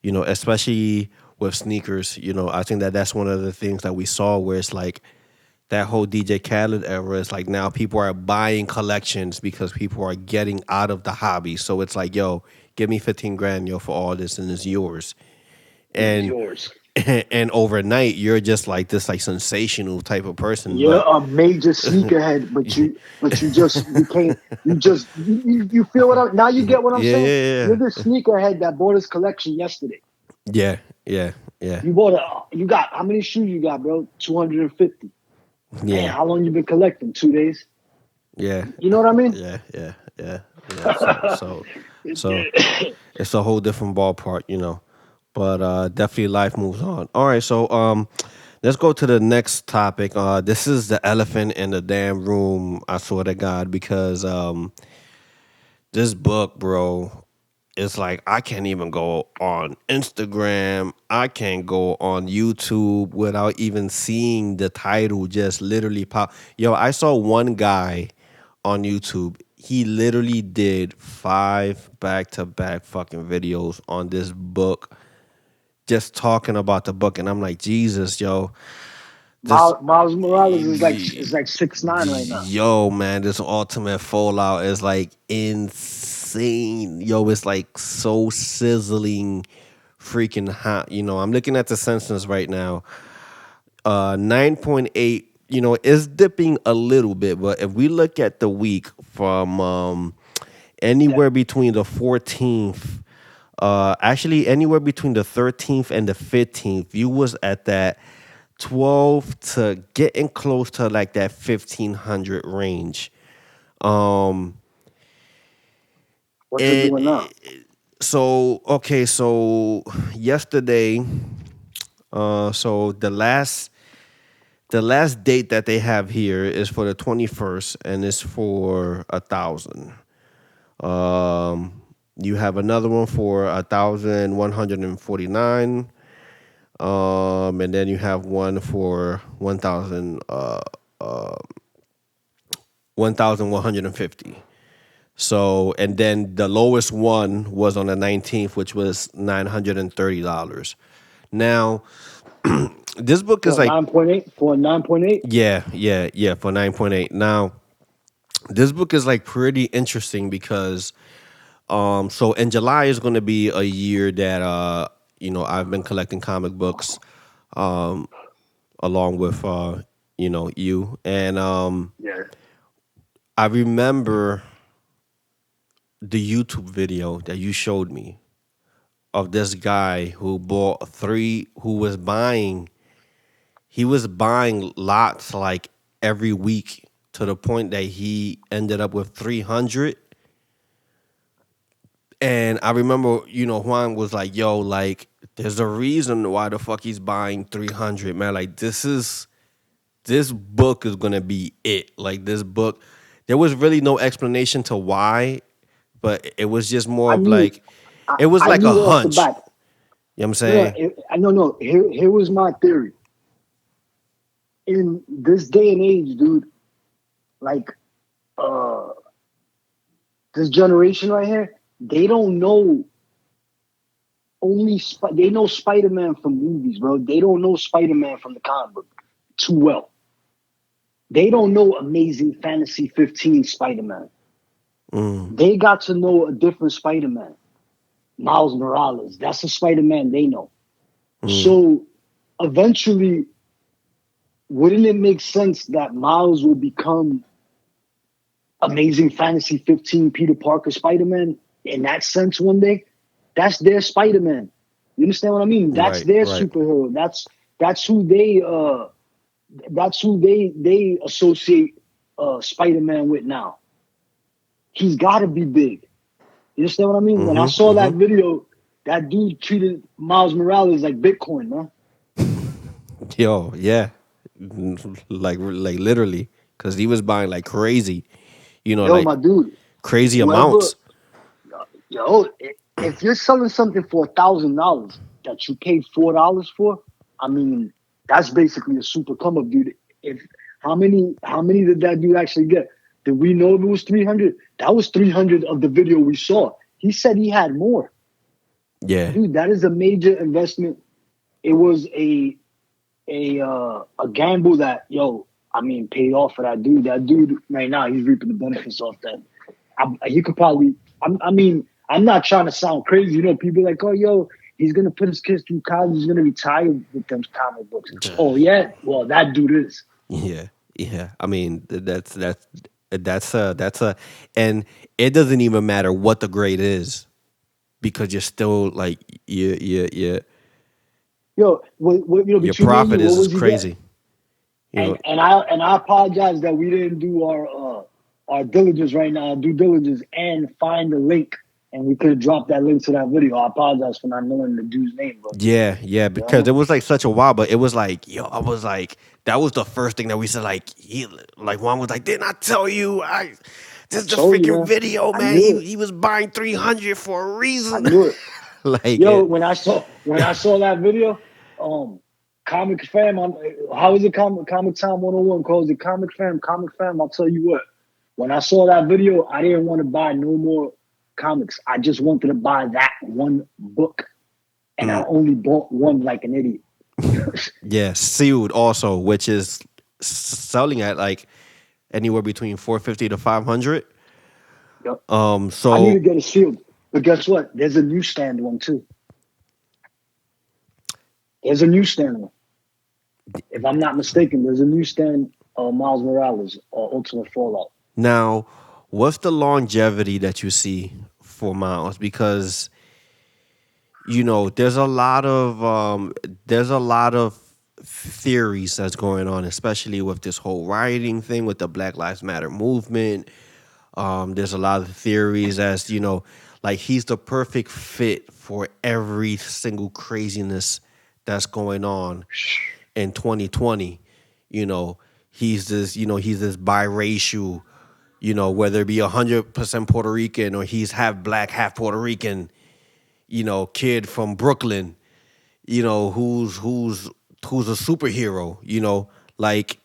especially with sneakers. I think that that's one of the things that we saw where it's like that whole DJ Khaled era is like now people are buying collections because people are getting out of the hobby. So it's like, yo, give me 15 grand, yo, for all this, and it's yours. It's And yours. and overnight you're just like this like sensational type of person. You're But a major sneakerhead, but you just became you feel what I now you get what I'm yeah, saying? yeah, You're the sneakerhead that bought his collection yesterday. yeah, yeah, yeah, You bought you got how many shoes you got, bro? 250. Man, yeah, how long you been collecting? 2 days? yeah, You know what I mean? yeah, yeah, yeah, yeah. So it's a whole different ballpark. But definitely life moves on. All right, so let's go to the next topic. This is the elephant in the damn room, I swear to God, because this book, bro, it's like I can't even go on Instagram. I can't go on YouTube without even seeing the title just literally pop. Yo, I saw one guy on YouTube. He literally did 5 back-to-back fucking videos on this book, just talking about the book, and I'm like, Jesus, yo, this, Miles Morales is like 6'9" right now. yo, man, this Ultimate Fallout is like insane. Yo, it's like so sizzling, freaking hot. I'm looking at the sentence right now. 9.8. Is dipping a little bit, but if we look at the week from Yeah. anywhere between the 14th, actually anywhere between the 13th and the 15th, you was at that 12 to getting close to like that 1500 range. Um, What's it and doing now? so okay, so yesterday, so the last date that they have here is for the 21st, and it's for 1,000. You have another one for 1,149. And then you have one for 1,150. So, and then the lowest one was on the 19th, which was $930. Now, this book is For like, 9.8? For 9.8? yeah, yeah, yeah, for 9.8. Now, this book is like pretty interesting because, so in July is going to be a year that, I've been collecting comic books, along with, you. And, Yeah. I remember the YouTube video that you showed me of this guy who bought who was buying, he was buying lots like every week to the point that he ended up with 300. And I remember, Juan was like, yo, like, there's a reason why the fuck he's buying 300, man. Like, this book is going to be it. Like, this book, there was really no explanation to why, but it was just more I of knew like, it was I like a knew off the hunch. bat. You know what I'm No, saying? I no. Here was my theory. In this day and age, dude, like uh this generation right here, they don't know they know Spider-Man from movies, bro. They don't know Spider-Man from the comic book too well. They don't know Amazing Fantasy 15 Spider-Man. They got to know a different Spider-Man, Miles Morales. That's the Spider-Man they know. So eventually, wouldn't it make sense that Miles will become Amazing Fantasy 15 Peter Parker Spider-Man in that sense one day? That's their Spider-Man. You understand what I mean? That's Right, their right. superhero. That's who they associate Spider-Man with now. He's got to be big. You understand what I mean? When I saw that video, that dude treated Miles Morales like Bitcoin, man. Yo, yeah. Like literally. Because he was buying like crazy, Yo, like my dude, crazy whoever amounts. Yo, if you're selling something for $1,000 that you paid $4 for, I mean, that's basically a super come up, dude. If how many did that dude actually get? Did we know if it was 300? That was 300 of the video we saw. He said he had more. Yeah, Dude, that is a major investment. It was a gamble that, yo, I mean, paid off for that dude. That dude right now, he's reaping the benefits off that. He could probably. I mean, I'm not trying to sound crazy. You know, people like, oh, yo, he's gonna put his kids through college. He's gonna retire with them comic books. Oh yeah, well, that dude is. yeah, yeah. I mean, that's a, and it doesn't even matter what the grade is because you're still like Yo, your between me and you, profit what is was he getting? crazy. You know, And I apologize that we didn't do our diligence right now, due diligence, and find the link, and we could have dropped that link to that video. I apologize for not knowing the dude's name, but yeah, yeah, you because it know, was like such a while, but it was like, yo, I was like, that was the first thing that we said. Like, like Juan was like, didn't I tell you? This I is the told you, freaking man. video, I man. knew it. He was buying 300 for a I reason. knew it. Like Yo, it, when I saw that video, Comic Fam, how is it Comic Time 101 calls it Comic Fam, I'll tell you what. When I saw that video, I didn't want to buy no more comics. I just wanted to buy that one book. And I mm, only bought one like an idiot. yeah, sealed also, which is selling at like anywhere between 450 to 500. Yep. I need to So get it sealed. But guess what? There's a newsstand one too. There's a newsstand one. If I'm not mistaken, there's a newsstand Miles Morales or Ultimate Fallout. now, what's the longevity that you see for Miles? Because there's a lot of theories that's going on, especially with this whole rioting thing with the Black Lives Matter movement. There's a lot of theories as like he's the perfect fit for every single craziness that's going on in 2020. You know, he's this biracial. Whether it be 100% Puerto Rican or he's half black, half Puerto Rican. Kid from Brooklyn, who's a superhero, like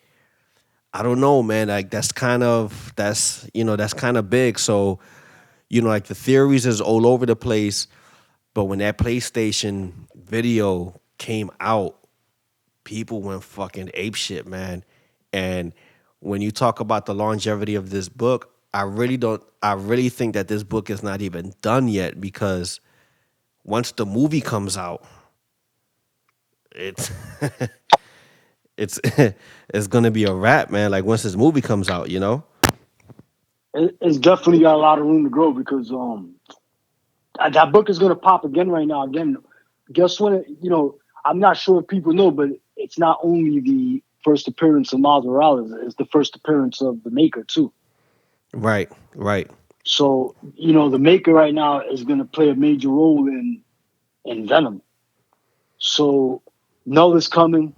I don't know, man, like that's kind of big. So, like the theories is all over the place, but when that PlayStation video came out, people went fucking ape shit, man. And when you talk about the longevity of this book, I really think that this book is not even done yet because once the movie comes out, it's it's it's gonna be a wrap, man. Like once this movie comes out, It's definitely got a lot of room to grow because that book is gonna pop again right now. Again, guess when? I'm not sure if people know, but it's not only the first appearance of Miles Morales; it's the first appearance of the Maker too. Right, right. So the Maker right now is gonna play a major role in Venom. So Null is coming.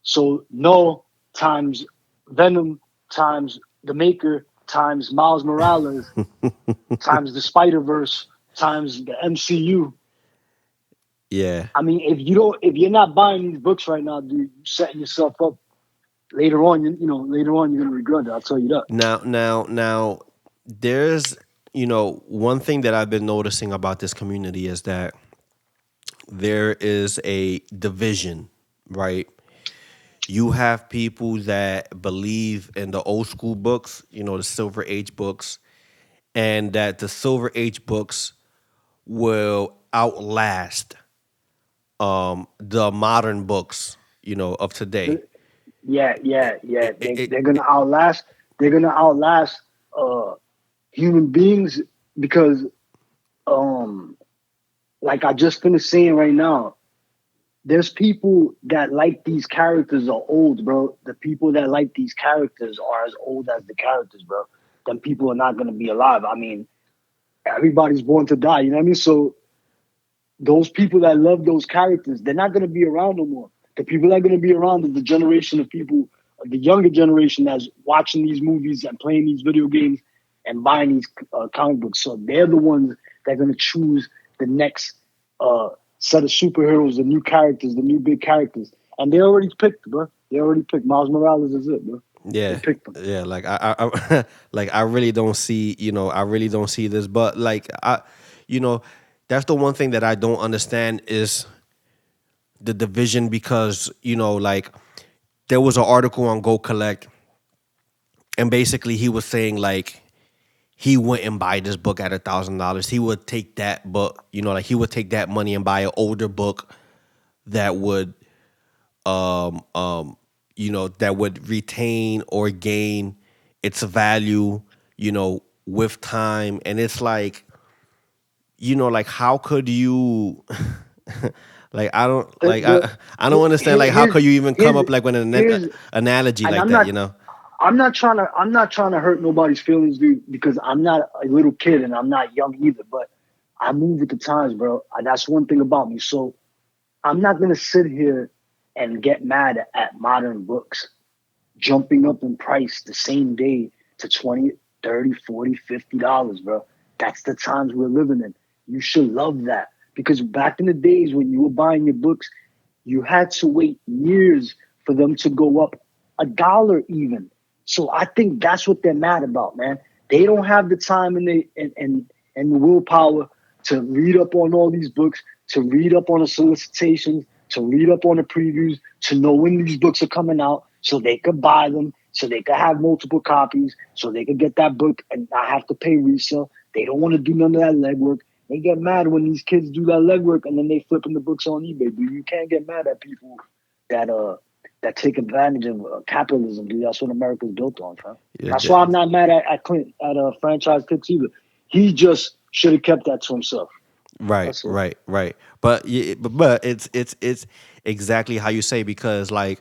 So Null times Venom times the Maker times Miles Morales times the Spider Verse times the MCU. Yeah. I mean, if you're not buying these books right now, dude, you're setting yourself up. Later on, later on you're gonna regret it. I'll tell you that. Now, there's one thing that I've been noticing about this community is that there is a division, right? You have people that believe in the old school books, the Silver Age books, and that the Silver Age books will outlast the modern books, of today. Yeah. It, it, They're gonna outlast. They're gonna outlast human beings because, um, like I just finished saying right now, there's people that like these characters are old, bro. The people that like these characters are as old as the characters, bro. Them people are not gonna be alive. I mean, everybody's born to die. You know what I mean? So those people that love those characters, they're not going to be around no more. The people that are going to be around is the generation of people, the younger generation that's watching these movies and playing these video games and buying these comic books. So they're the ones they're gonna choose the next set of superheroes, the new characters, the new big characters, and they already picked, bro. They already picked. Miles Morales is it, bro. They Yeah, picked them. yeah. Like like I really don't see, I really don't see this. But like you know, that's the one thing that I don't understand is the division because like there was an article on Go Collect, and basically he was saying like he wouldn't buy this book at $1,000. He would take that book, like he would take that money and buy an older book that would that would retain or gain its value, with time. And it's like, like how could you like I don't like I don't understand like how could you even come Here's up like with an here's analogy and like that, I'm not trying to hurt nobody's feelings, dude, because I'm not a little kid and I'm not young either, but I move with the times, bro. That's one thing about me. So I'm not gonna sit here and get mad at modern books jumping up in price the same day to 20, 30, 40, $50, bro. That's the times we're living in. You should love that. Because back in the days when you were buying your books, you had to wait years for them to go up $1 even. So I think that's what they're mad about, man. They don't have the time and the willpower to read up on all these books, to read up on the solicitations, to read up on the previews, to know when these books are coming out so they could buy them, so they could have multiple copies, so they could get that book and not have to pay resale. They don't want to do none of that legwork. They get mad when these kids do that legwork and then they flipping the books on eBay, dude. You can't get mad at people that take advantage of capitalism, dude. That's what America's built on, fam. Yeah, That's why I'm not mad at Clint at franchise picks either. He just should have kept that to himself. right, That's it. right. But yeah, but it's exactly how you say, because like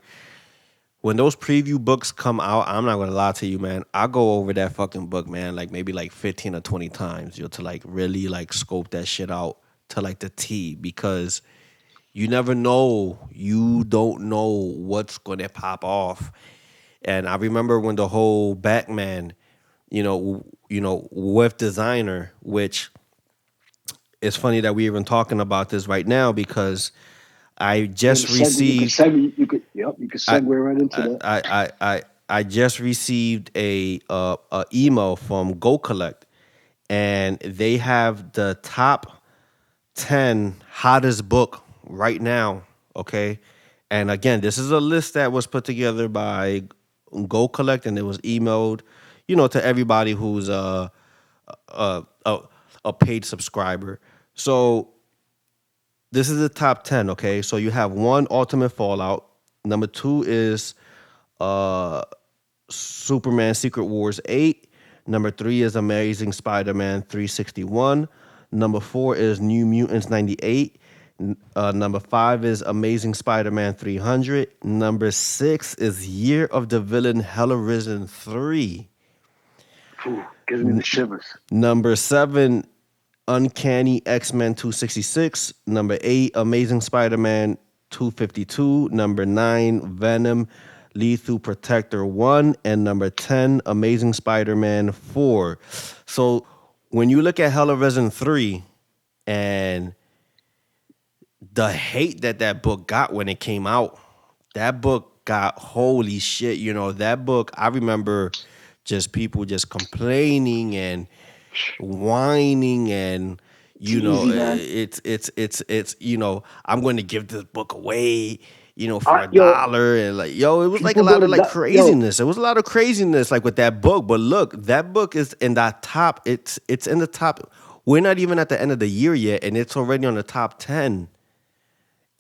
when those preview books come out, I'm not gonna lie to you, man. I go over that fucking book, man, like maybe like 15 or 20 times, to like really like scope that shit out to like the T, because you never know. You don't know what's gonna pop off. And I remember when the whole Batman, with designer, which it's funny that we're even talking about this right now because I just received You could I segue right into I that. I I, I just received a email from Go Collect, and they have the top 10 hottest book right now. Okay, and again, this is a list that was put together by Go Collect, and it was emailed, to everybody who's a a, a paid subscriber. So this is the top 10. Okay, so you have one Ultimate Fallout. Number two is uh Superman Secret Wars 8. Number 3 is Amazing Spider-Man 361. Number 4 is New Mutants 98. Number 5 is Amazing Spider-Man 300. Number 6 is Year of the Villain Hella Risen 3. Ooh, gives me the shivers. Number 7, Uncanny X-Men 266. Number 8, Amazing Spider-Man 252. Number 9, Venom Lethal Protector 1. And number 10, Amazing Spider-Man 4. So when you look at Hella Resin 3 and the hate that book got when it came out, that book got, holy shit, that book, I remember just people just complaining and whining, and It's easy, man. it's I'm going to give this book away, for a Yo, dollar, and like, yo, it was like a people go lot to of like yo. craziness. It was a lot of craziness like with that book. But look, that book is in that top. It's in the top. We're not even at the end of the year yet, and it's already on the top 10.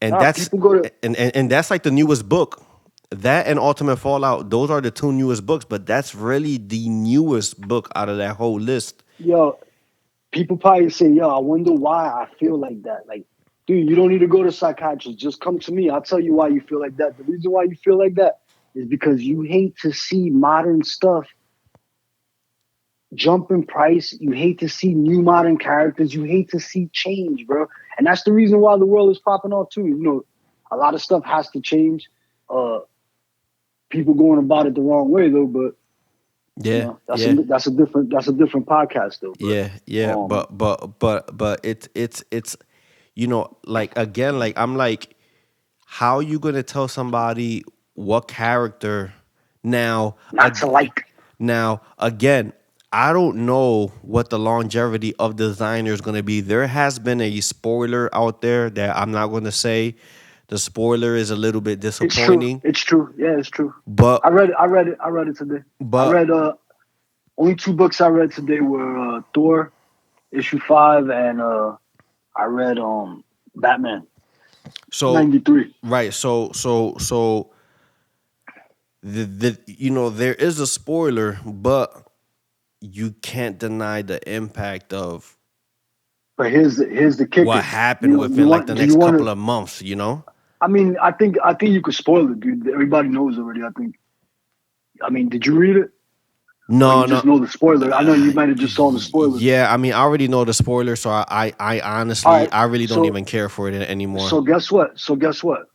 And that's People go to and that's like the newest book. That and Ultimate Fallout, those are the two newest books, but that's really the newest book out of that whole list. yo. People probably say, yo, I wonder why I feel like that. Like, dude, you don't need to go to psychiatrist. Just come to me. I'll tell you why you feel like that. The reason why you feel like that is because you hate to see modern stuff jump in price. You hate to see new modern characters. You hate to see change, bro. And that's the reason why the world is popping off too. A lot of stuff has to change. People going about it the wrong way though, but You Yeah, know, yeah, that's a different podcast though. But yeah, yeah. um, But it's like again, like I'm like, how you gonna tell somebody what character now? not to like. Now, again, I don't know what the longevity of designer is going to be. There has been a spoiler out there that I'm not going to say. The spoiler is a little bit It's true. disappointing, It's true. Yeah, it's true. but I read it. I read it. I read it today. I but read only two books I read today were Thor issue 5 and I read Batman so 93. right, so there is a spoiler, but you can't deny the impact of But here's the what kicker. happened You within like the want do you next want couple to? of months, you know? I mean, I think you could spoil it, dude. Everybody knows already. I think. I mean, did you read it or you No, just no. know the spoiler? I know you might have just saw the spoiler. Yeah, I mean, I already know the spoiler, so I All honestly, right. I really don't So even care for it anymore. so guess what?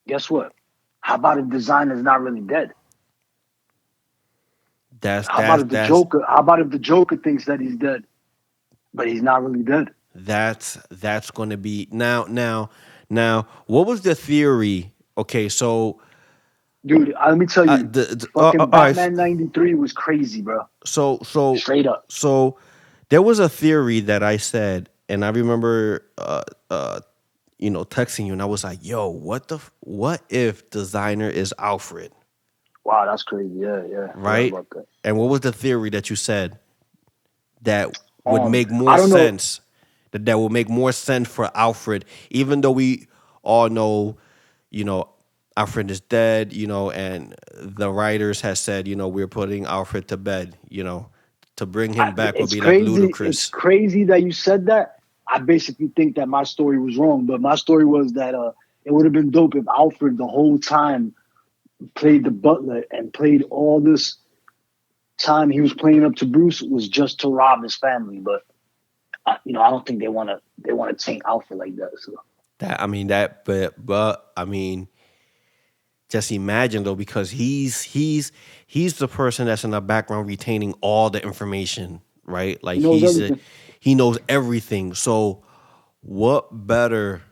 Guess what? How about if designer's not really dead? That's How about that's if the that's Joker? How about if the Joker thinks that he's dead, but he's not really dead? that's going to be now. What was the theory? Okay, so Dude, let me tell you, fucking all right, Batman 93 was crazy, bro. so so Straight up. so there was a theory that I said, and I remember texting you, and I was like, "Yo, what if designer is Alfred?" Wow, that's crazy. Yeah, yeah. I forgot Right? about that. And what was the theory that you said that would Um, make more I don't know. sense? That would make more sense for Alfred, even though we all know, you know, Alfred is dead, and the writers has said, we're putting Alfred to bed, to bring him back would It's be like crazy. It's ludicrous. crazy that you said that. I basically think that my story was wrong, but my story was that it would have been dope if Alfred the whole time played the butler and played all this time he was playing up to Bruce was just to rob his family. But I don't think they want to taint Alfred like that. So That I mean that, but I mean, just imagine though, because he's the person that's in the background retaining all the information, right? Like he knows everything. he knows everything. So what better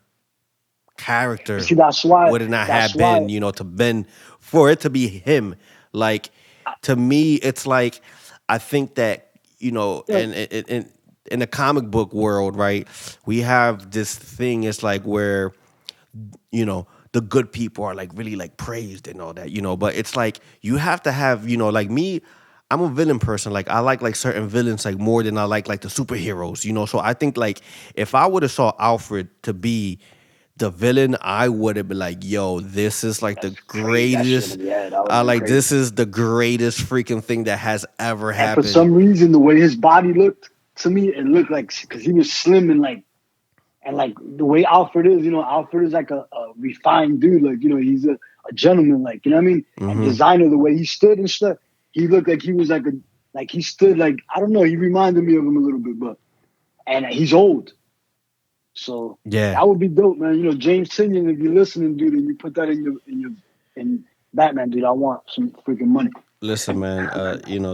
You character see, that's why. would it not That's have why. been, to been for it to be him? Like to me, it's like I think that Yeah, in the comic book world, right? We have this thing. It's like where the good people are like really like praised and all that, but it's like you have to have, like me, I'm a villain person. Like I like certain villains like more than I like the superheroes, so I think like if I would have saw Alfred to be the villain, I would have been like, yo, this is like the that's crazy. That should greatest, have. Yeah, that would have been like crazy. this is the greatest freaking thing that has ever And for happened. some reason, the way his body looked to me, it looked like because he was slim and the way Alfred is, Alfred is like a refined dude. Like, he's a gentleman. Like, you know what I mean? And Hmm. designer, the way he stood and stuff, he looked like he was like he stood like I don't know. He reminded me of him a little bit, but and he's old, so Yeah. that would be dope, man. James Tinian, if you're listening, dude, and you put that in Batman, dude, I want some freaking money. Listen, man.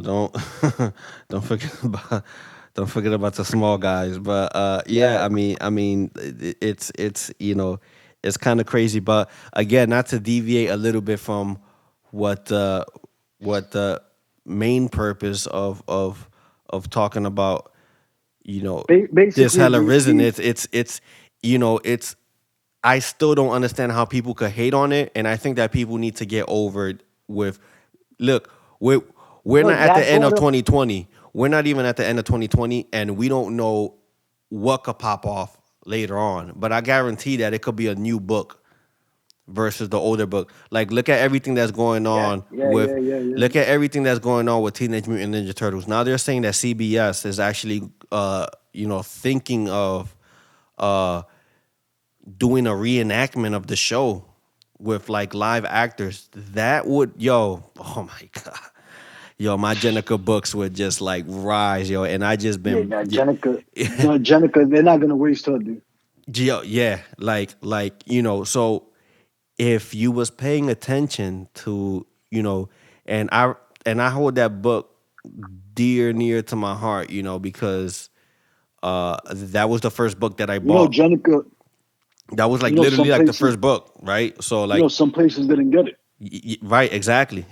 Don't don't forget about the small guys. But yeah, Yeah, I mean, it's it's kind of crazy. But again, not to deviate a little bit from what what the main purpose of talking about, this basically, hella we risen. we It's I still don't understand how people could hate on it, and I think that people need to get over it with. Look, we're not look at the that end of brought up. 2020. We're not even at the end of 2020, and we don't know what could pop off later on. But I guarantee that it could be a new book versus the older book. Like, look at everything that's going Yeah, on yeah, with. yeah, yeah, yeah. Look at everything that's going on with Teenage Mutant Ninja Turtles. Now they're saying that CBS is actually, thinking of uh doing a reenactment of the show with like live actors. That would, oh my god, yo, my Jenica books would just like rise, yo, and I just Yeah, been, no, Jenica, no, Jenica, they're not gonna waste her, dude. yo, yeah, like so if you was paying attention to, and and I hold that book dear near to my heart, because that was the first book that I You know, bought. Jenica, That was like you know, literally some like the places, first book, right? So you know, like, some places didn't get it. right, exactly,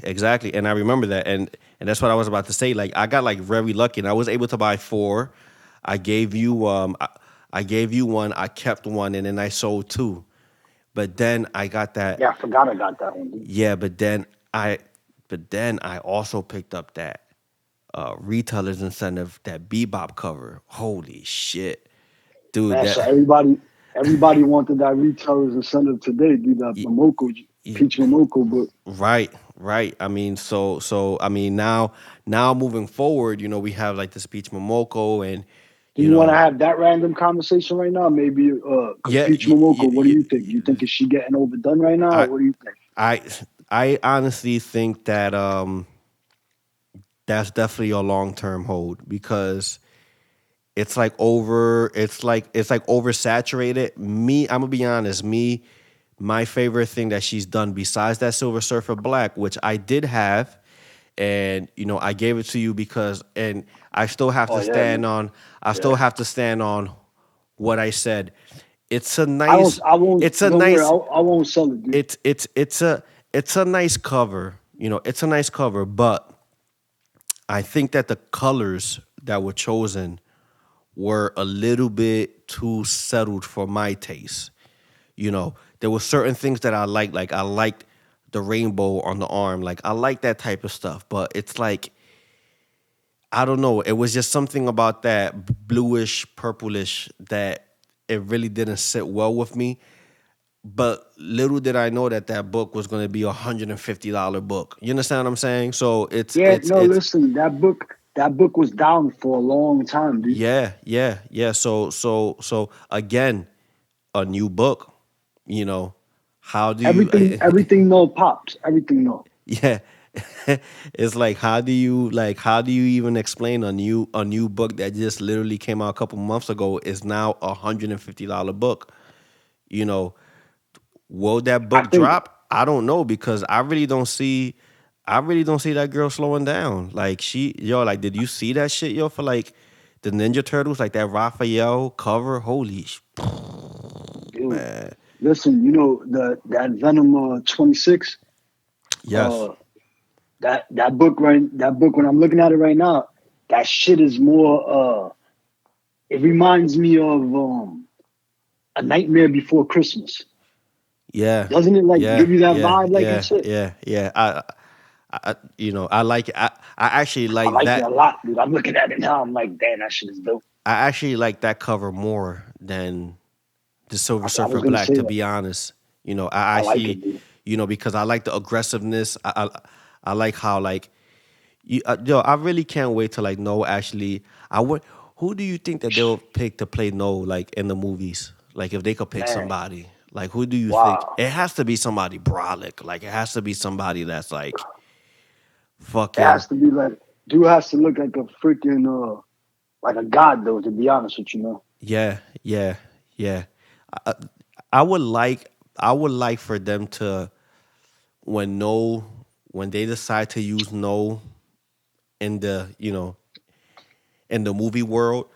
and I remember that, and that's what I was about to say. Like, I got like very lucky, and I was able to buy four. I gave you I gave you one. I kept one, and then I sold two. But then I got that. Yeah, I forgot I got that one, dude. Yeah, I, but then I also picked up that retailers incentive, that Bebop cover. Holy shit, dude! Man, so That everybody wanted that retailers incentive today, dude. That y- Momoko, y- Peach Momoko book. right. I mean, so I mean now moving forward, we have like the speech Momoko, and Do you you want to know, have that random conversation right now? Maybe, because yeah, Peach Momoko, what do you think? You think is she getting overdone right now? Or I what do you think? I I honestly think that that's definitely a long term hold, because it's like oversaturated. I'm gonna be honest, my favorite thing that she's done besides that Silver Surfer Black, which I did have, and I gave it to you because, and I still have Oh to yeah, stand man. on I Yeah. still have to stand on what I said. It's a I won't. nice I won't. it's a Don't worry. nice I won't sell it, dude. it's a nice cover. It's a nice cover, but I think that the colors that were chosen were a little bit too settled for my taste. There were certain things that I liked. Like, I liked the rainbow on the arm. Like, I like that type of stuff. But it's like, I don't know. It was just something about that bluish, purplish that it really didn't sit well with me. But little did I know that that book was going to be $150 book. You understand what I'm saying? So it's Yeah. it's No, it's listen. That book was down for a long time, dude. yeah. So again, a new book. You know, how do you? Everything no pops. Everything no. Yeah, it's like, how do you even explain a new book that just literally came out a couple months ago is now $150 book? You know, will that I book think. drop? I don't know, because I really don't see that girl slowing down. Like, like, did you see that shit, yo, for like the Ninja Turtles, like that Raphael cover? Holy Dude, man. listen. You know that Venom 26. Yes. Uh, that book when I'm looking at it right now, that shit is more. It reminds me of A Nightmare Before Christmas. Yeah. Doesn't it like Yeah. give you that Yeah. vibe like and Yeah. shit? Yeah. Yeah. I like it. I actually I like like it a that. lot, dude. I'm looking at it now. I'm like, damn, that shit is dope. I actually like that cover more than the Silver I Surfer was gonna Black, say to that. be honest. I I like actually, it, dude. because I like the aggressiveness. I like how, like, I really can't wait to, like, No, actually, I would. Who do you think that they'll pick to play No, like, in the movies? Like, if they could pick Man, somebody, like, who do you think? wow. It has to be somebody brolic. Like, it has to be somebody that's like It fucking. has to be like dude has to look like a freaking like a god though, to be honest with you, man. Yeah, yeah. I, I would like I would like for them to, when No when they decide to use No in the movie world.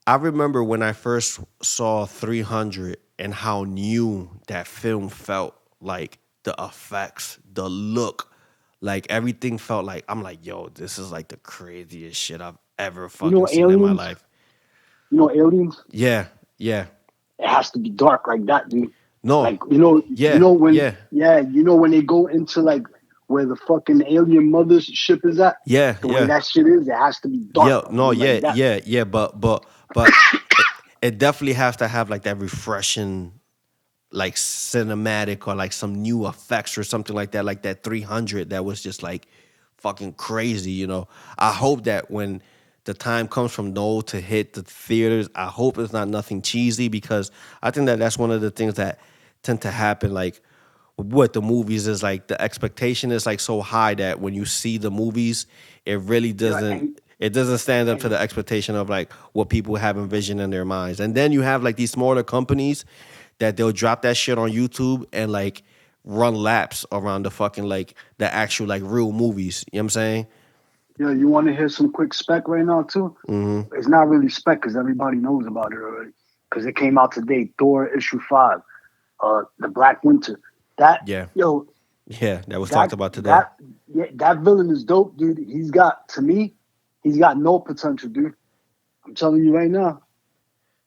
I remember when I first saw 300 and how new that film felt. Like, the effects, the look, like everything felt like, I'm like, yo, this is like the craziest shit I've ever You fucking know seen in my aliens? life. You know aliens? Yeah, yeah. It has to be dark like that, dude. No, Like yeah, when yeah, when they go into like where the fucking alien mothership is at, yeah, the way yeah. that shit is, it has to be dark, Yeah, no, dude, like yeah, that. yeah. But it definitely has to have like that refreshing, like, cinematic, or like some new effects or something like that. Like that 300 that was just like fucking crazy. I hope that when the time comes from No to hit the theaters, I hope it's not nothing cheesy, because I think that that's one of the things that tend to happen. Like, what the movies is, like, the expectation is like so high that when you see the movies, it really Yeah, doesn't it doesn't stand up to and the expectation of like what people have envisioned in their minds. And then you have like these smaller companies that they'll drop that shit on YouTube and like run laps around the fucking like the actual like real movies. You know what I'm saying? Yeah, you want to hear some quick spec right now too? Mm-hmm. It's not really spec because everybody knows about it already. Because it came out today. Thor issue 5, the Black Winter. That Yeah. yo, Yeah, that was talked that about today. that yeah, that villain is dope, dude. He's got to me, he's got no potential, dude. I'm telling you right now.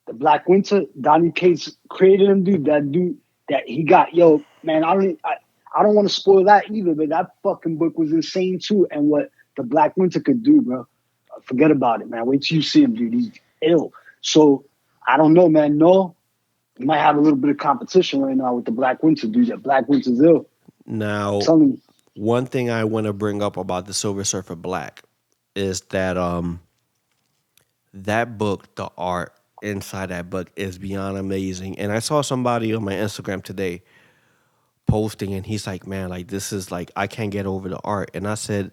The Black Winter, Donny Cates created him, dude. That dude that he got, yo, man. I don't want to spoil that either, but that fucking book was insane too. And what the Black Winter could do, bro. Forget about it, man. Wait till you see him, dude. He's ill. So I don't know, man. No, you might have a little bit of competition right now with the Black Winter, dude. That Black Winter's ill. I'm Now, telling you. one thing I want to bring up about the Silver Surfer Black is that that book, the art inside that book is beyond amazing. And I saw somebody on my Instagram today posting, and he's like, "Man, like this is like I can't get over the art." And I said,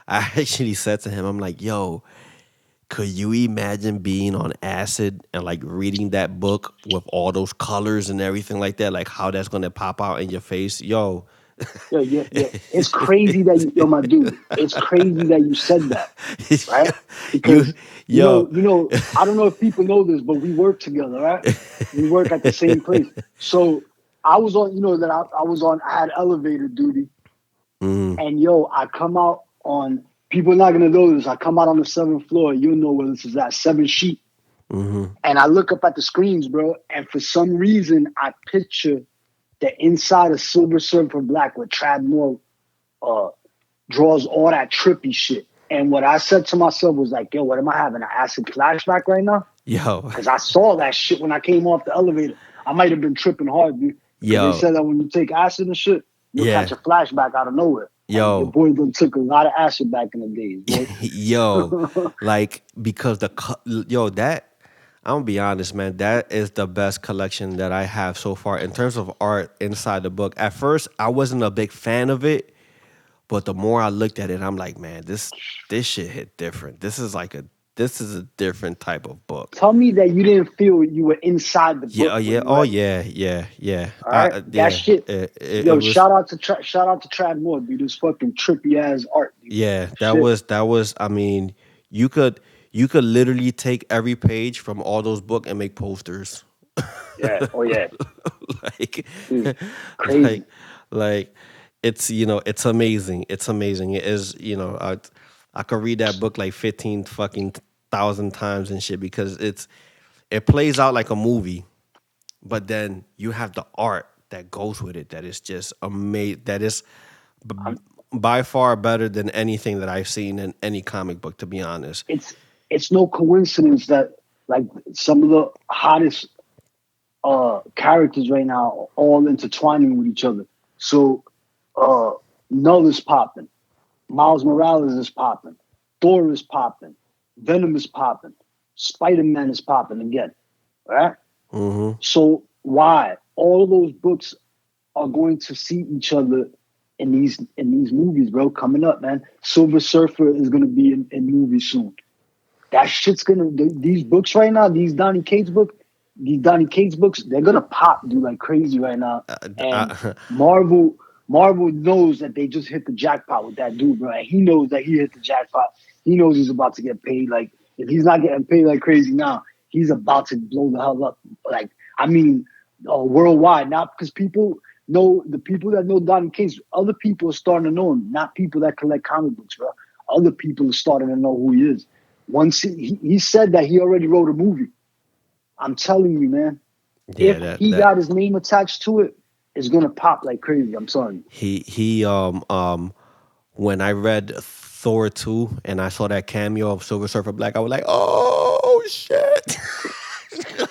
I actually said to him, I'm like, "Yo, could you imagine being on acid and like reading that book with all those colors and everything like that? Like how that's gonna pop out in your face, yo." Yeah, yeah, yeah. It's crazy that yo, my dude. It's crazy that you said that, right? you, Because yo, I don't know if people know this, but we work together, right? We work at the same place. So I was on, I was on. I had elevator duty, mm, and yo, I come out on. People are not gonna know this. I come out on the 7th floor. You know where this is at, 7th sheet, mm-hmm. and I look up at the screens, bro. And for some reason, I picture the inside of Silver Surfer Black with Trad Moore uh, draws all that trippy shit. And what I said to myself was like, yo, what am I having, an acid flashback right now? Yo, Because I saw that shit when I came off the elevator. I might have been tripping hard, dude. Because they yo, said that when you take acid and shit, you'll catch yeah, a flashback out of nowhere. And your yo, boy done took a lot of acid back in the days, yo, boy. like because yo that I'm gonna be honest, man. That is the best collection that I have so far in terms of art inside the book. At first, I wasn't a big fan of it, but the more I looked at it, I'm like, man, this shit hit different. This is a different type of book. Tell me that you didn't feel you were inside the Yeah, book when yeah, you oh read it. yeah, yeah, yeah. All right, that Yeah. shit. It Yo, was shout out to Trad Moore, dude. This fucking trippy ass art, dude. yeah. Shit. That was. I mean, you could you could literally take every page from all those books and make posters. Yeah. Oh yeah, like dude. like Crazy. like it's it's amazing. It's amazing. It is, I could read that book like 15 fucking thousand times and shit because it plays out like a movie, but then you have the art that goes with it that is just amazing. That is b- I'm, by far better than anything that I've seen in any comic book, to be honest. it's it's no coincidence that like some of the hottest characters right now are all intertwining with each other. So uh Null is popping, Miles Morales is popping, Thor is popping, Venom is popping, Spider-Man is popping again. Right? Hmm. So why? All of those books are going to see each other in these movies, bro. Coming up, man. Silver Surfer is gonna be in movies soon. That shit's gonna these books right now, these Donny Cates books, they're gonna pop, dude, like crazy right now. And Marvel, Marvel knows that they just hit the jackpot with that dude, bro. And he knows that he hit the jackpot. He knows he's about to get paid. Like if he's not getting paid like crazy now, he's about to blow the hell up. Like I mean, worldwide. Not because people know the people that know Donny Cates. Other people are starting to know him. Not people that collect comic books, bro. Other people are starting to know who he is. Once he said that he already wrote a movie. I'm telling you, man. Yeah, If that he that got his name attached to it, it's gonna pop like crazy. I'm telling you. he when I read Thor 2 and I saw that cameo of Silver Surfer Black, I was like, oh shit.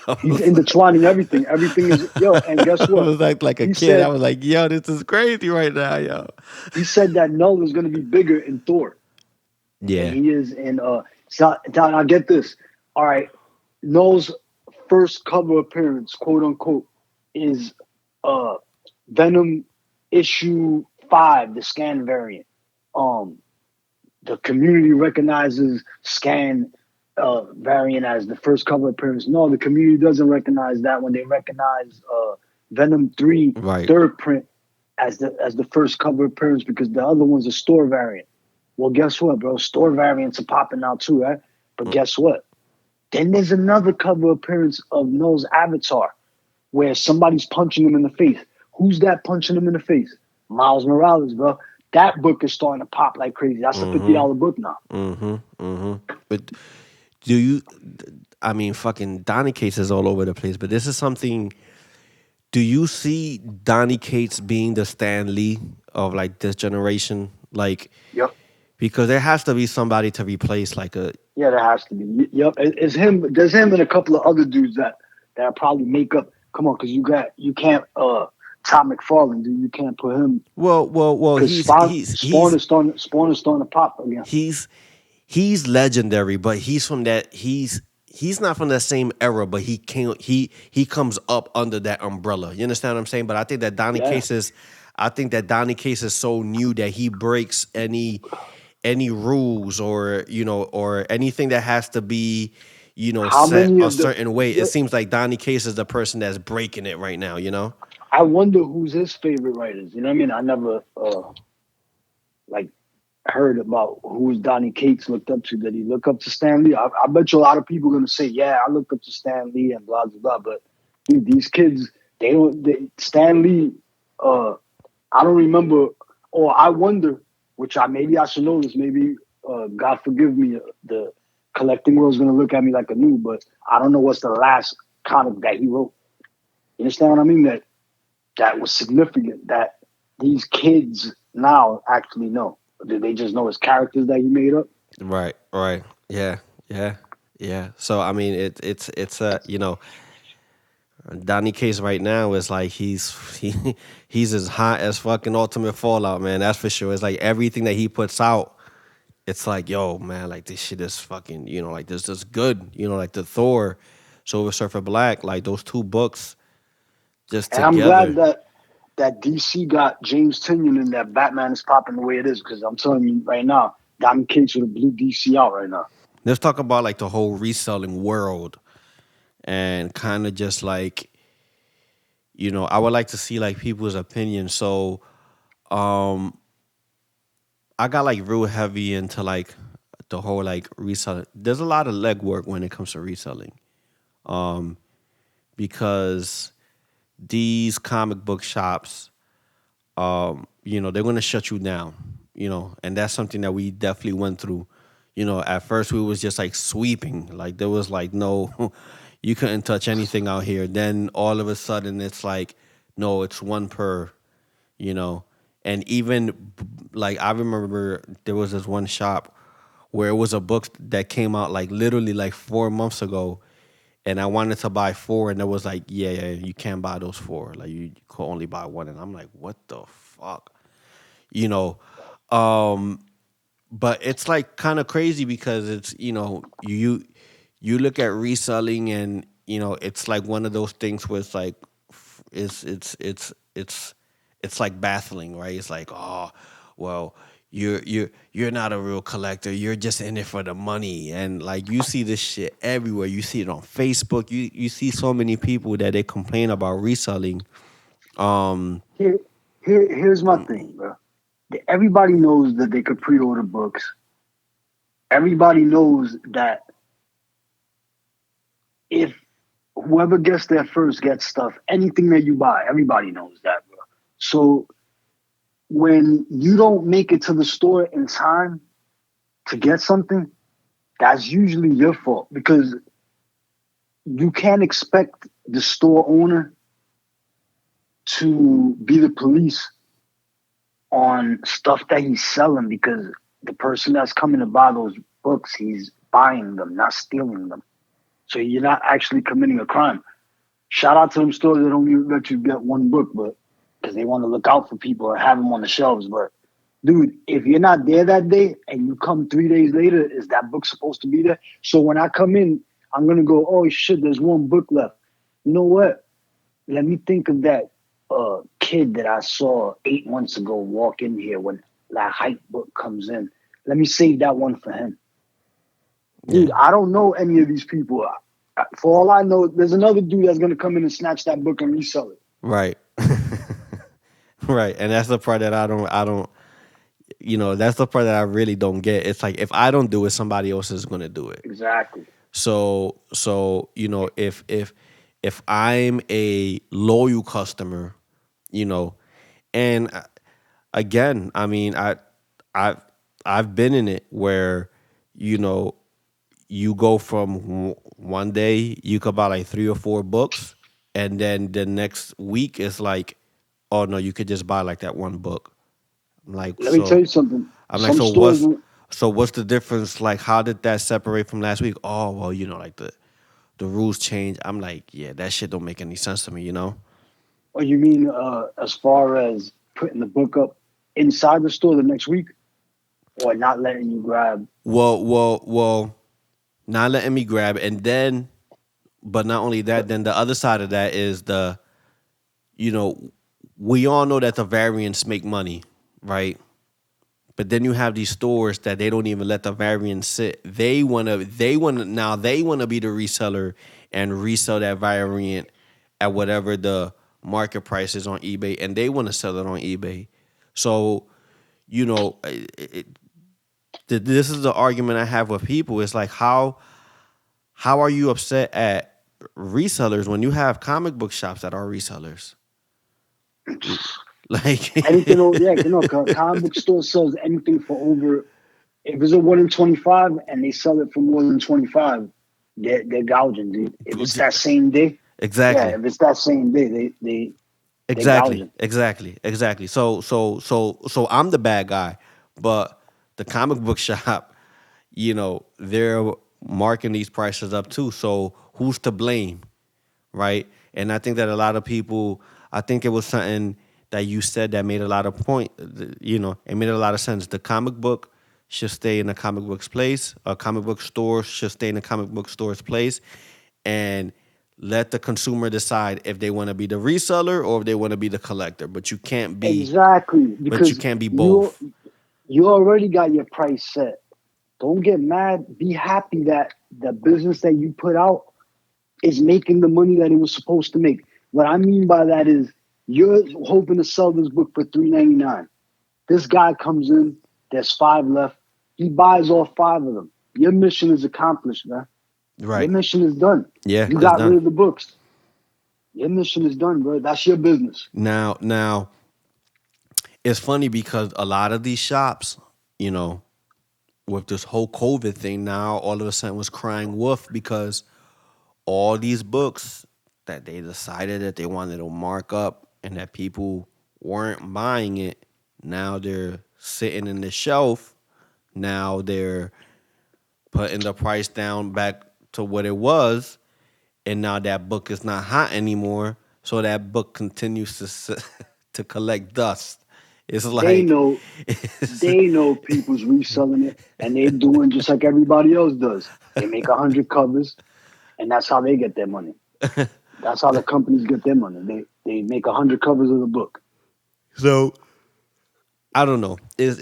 I He's was, intertwining everything. Everything is yo. And guess I what? was like a He kid. I said was like, yo, this is crazy right now, yo. he said that Null is gonna be bigger in Thor than Yeah. he is in So now get this. All right, Null's first cover appearance, quote unquote, is uh Venom issue 5, the scan variant. Um, the community recognizes scan variant as the first cover appearance. No, the community doesn't recognize that when they recognize Venom 3 Right. third print. as the first cover appearance because the other one's a store variant. Well, guess what, bro? Store variants are popping out too, right? But guess what? Then there's another cover appearance of Noel's avatar where somebody's punching him in the face. Who's that punching him in the face? Miles Morales, bro. That book is starting to pop like crazy. That's a $50 book now. But do you? I mean, fucking Donny Cates is all over the place. But this is something. Do you see Donny Cates being the Stan Lee of like this generation? Like, Yep. because there has to be somebody to replace like a. Yeah, there has to be. Yep. It's him. There's him and a couple of other dudes that probably make up. Come on, because you can't Todd McFarlane, dude. You can't put him. Well. Because Spawn is starting to pop again. He's legendary, but he's from that. He's not from that same era, but he can't. He comes up under that umbrella. You understand what I'm saying? But I think that Donny Cates is so new that he breaks any rules or or anything that has to be set a certain way. It seems like Donny Cates is the person that's breaking it right now. I wonder who's his favorite writers. You know what I mean? I never heard about who's Donny Cates looked up to. Did he look up to Stan Lee? I bet you a lot of people are gonna say, yeah, I looked up to Stan Lee and blah blah blah. But dude, these kids, Stan Lee. I don't remember, or I wonder, which maybe I should know this. Maybe God forgive me, the collecting world's gonna look at me like a noob, but I don't know what's the last comic that he wrote. You understand what I mean? That was significant. That these kids now actually know. Did they just know his characters that he made up? Right. Yeah. So I mean, it's Donny Cates right now is like he's as hot as fucking Ultimate Fallout, man. That's for sure. It's like everything that he puts out, it's like, yo, man, like this shit is fucking, like this is good. Like the Thor, Silver Surfer Black, like those two books just and together. I'm glad that DC got James Tynion and that Batman is popping the way it is, because I'm telling you right now, Donny Cates would have blew DC out right now. Let's talk about like the whole reselling world and kind of just like, I would like to see like people's opinions. So I got like real heavy into like the whole like reselling. There's a lot of legwork when it comes to reselling. Because these comic book shops, they're gonna shut you down, and that's something that we definitely went through. At first we was just like sweeping, like there was like no, you couldn't touch anything out here. Then all of a sudden it's like, no, it's one per, and even like I remember there was this one shop where it was a book that came out like literally like 4 months ago. And I wanted to buy 4, and it was like, yeah, you can't buy those 4. Like you could only buy 1, and I'm like, what the fuck, But it's like kind of crazy because it's you look at reselling, and it's like one of those things where it's like it's like baffling, right? It's like, oh, well, you're not a real collector. You're just in it for the money. And like you see this shit everywhere. You see it on Facebook. You see so many people that they complain about reselling. Here's my thing, bro. Everybody knows that they could pre-order books. Everybody knows that if whoever gets there first gets stuff, anything that you buy, everybody knows that, bro. So when you don't make it to the store in time to get something, that's usually your fault, because you can't expect the store owner to be the police on stuff that he's selling, because the person that's coming to buy those books, he's buying them, not stealing them. So you're not actually committing a crime. Shout out to them stores that don't even let you get one book, but because they want to look out for people and have them on the shelves. But dude, if you're not there that day and you come 3 days later, is that book supposed to be there? So when I come in, I'm going to go, oh shit, there's one book left. You know what? Let me think of that kid that I saw 8 months ago walk in here when that hype book comes in. Let me save that one for him. Dude, I don't know any of these people. For all I know, there's another dude that's going to come in and snatch that book and resell it. Right. Right. And that's the part that I don't, that's the part that I really don't get. It's like if I don't do it, somebody else is gonna do it. Exactly. So if I'm a loyal customer, you know, and again, I mean, I I've been in it where, you know, you go from one day you could buy like 3 or 4 books, and then the next week it's like, oh no, you could just buy like that one book. I'm like, Let me tell you something. I'm like, Some stores, so what's the difference? Like, how did that separate from last week? Oh well, like the rules change. I'm like, yeah, that shit don't make any sense to me, you know? or you mean as far as putting the book up inside the store the next week, or not letting you grab? Well, not letting me grab, and then, but not only that, then the other side of that is you know, we all know that the variants make money, right? But then you have these stores that they don't even let the variant sit. They wanna be the reseller and resell that variant at whatever the market price is on eBay, and they want to sell it on eBay. So, you know, this is the argument I have with people. It's like, how are you upset at resellers when you have comic book shops that are resellers? Like, Anything over, yeah, comic book store sells anything for over. If it's a 1 in 25 and they sell it for more than 25, they're gouging, dude. If it's that same day, yeah, exactly. if it's that same day, they're Exactly, gouging. exactly, exactly. So I'm the bad guy, but the comic book shop, they're marking these prices up too. So who's to blame, right? And I think that a lot of people, I think it was something that you said that made a lot of point. It made a lot of sense. The comic book should stay in the comic book's place. A comic book store should stay in the comic book store's place, and let the consumer decide if they want to be the reseller or if they want to be the collector. But you can't be, Exactly, but you because can't be you both. you already got your price set. Don't get mad. Be happy that the business that you put out is making the money that it was supposed to make. What I mean by that is you're hoping to sell this book for $3.99. This guy comes in, there's 5 left. He buys all 5 of them. Your mission is accomplished, man. Your Right. mission is done. Yeah, You it's got rid done. of the books. Your mission is done, bro. That's your business. Now it's funny because a lot of these shops, you know, with this whole COVID thing, now all of a sudden was crying wolf because all these books that they decided that they wanted to mark up and that people weren't buying it, now they're sitting in the shelf. Now they're putting the price down back to what it was, and now that book is not hot anymore. So that book continues to collect dust. It's They like, know they know people's reselling it, and they're doing just like everybody else does. They make 100 covers, and that's how they get their money. That's how the companies get their money. They make 100 covers of the book. so I don't know. It's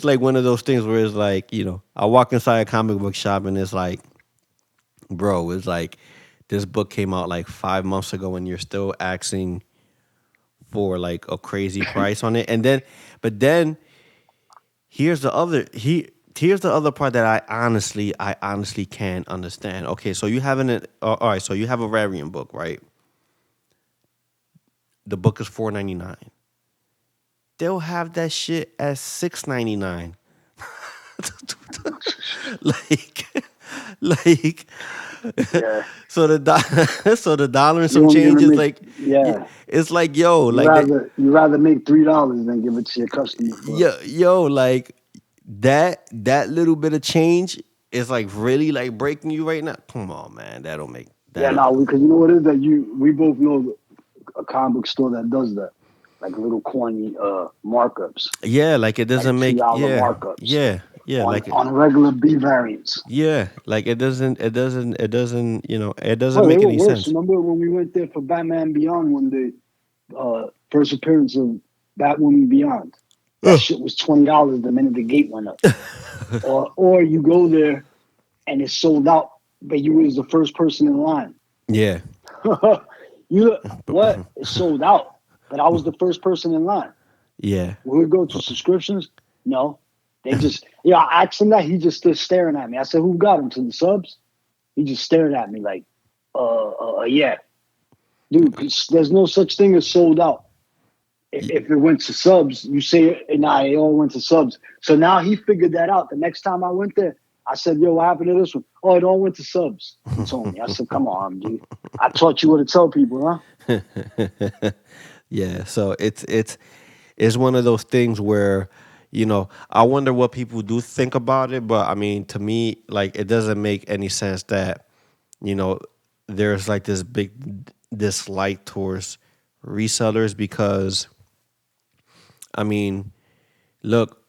like one of those things where it's like, I walk inside a comic book shop and it's like, bro, it's like this book came out like 5 months ago and you're still asking for like a crazy price on it. And then, but then here's the other part that I honestly can't understand. Okay, so you have all right, so you have a variant book, right? The book is $4.99. They'll have that shit at $6.99. like like Yeah, so so the dollar and you some only change gonna is make like, yeah. it's like, yo, You like that. rather make $3 than give it to your customer for. Yo, like that little bit of change is like really like breaking you right now. Come on, man, Yeah, that'll no, because you know what it is that we both know a comic book store that does that, like little corny markups, yeah, like it like doesn't make, $2 yeah, markups yeah, on like it, on regular B variants. yeah, like it doesn't Well, they make were any worse. sense. Remember when we went there for Batman Beyond one day, first appearance of Batwoman Beyond? That Ugh. shit was $20 the minute the gate went up. Or you go there and it's sold out, but you was the first person in line. Yeah. You what? It's sold out. But I was the first person in line. Yeah. Would we go to subscriptions? No. They just, yeah, I asked him that. He just stood staring at me. I said, who got him to the subs? He just stared at me like, yeah. Dude, there's no such thing as sold out. If it went to subs, you say, nah, it all went to subs. So now he figured that out. The next time I went there, I said, yo, what happened to this one? Oh, it all went to subs. He told me. I said, come on, dude. I taught you what to tell people, huh? Yeah. So it's one of those things where, I wonder what people do think about it, but I mean, to me, like, it doesn't make any sense that, you know, there's like this big dislike towards resellers because, I mean, look,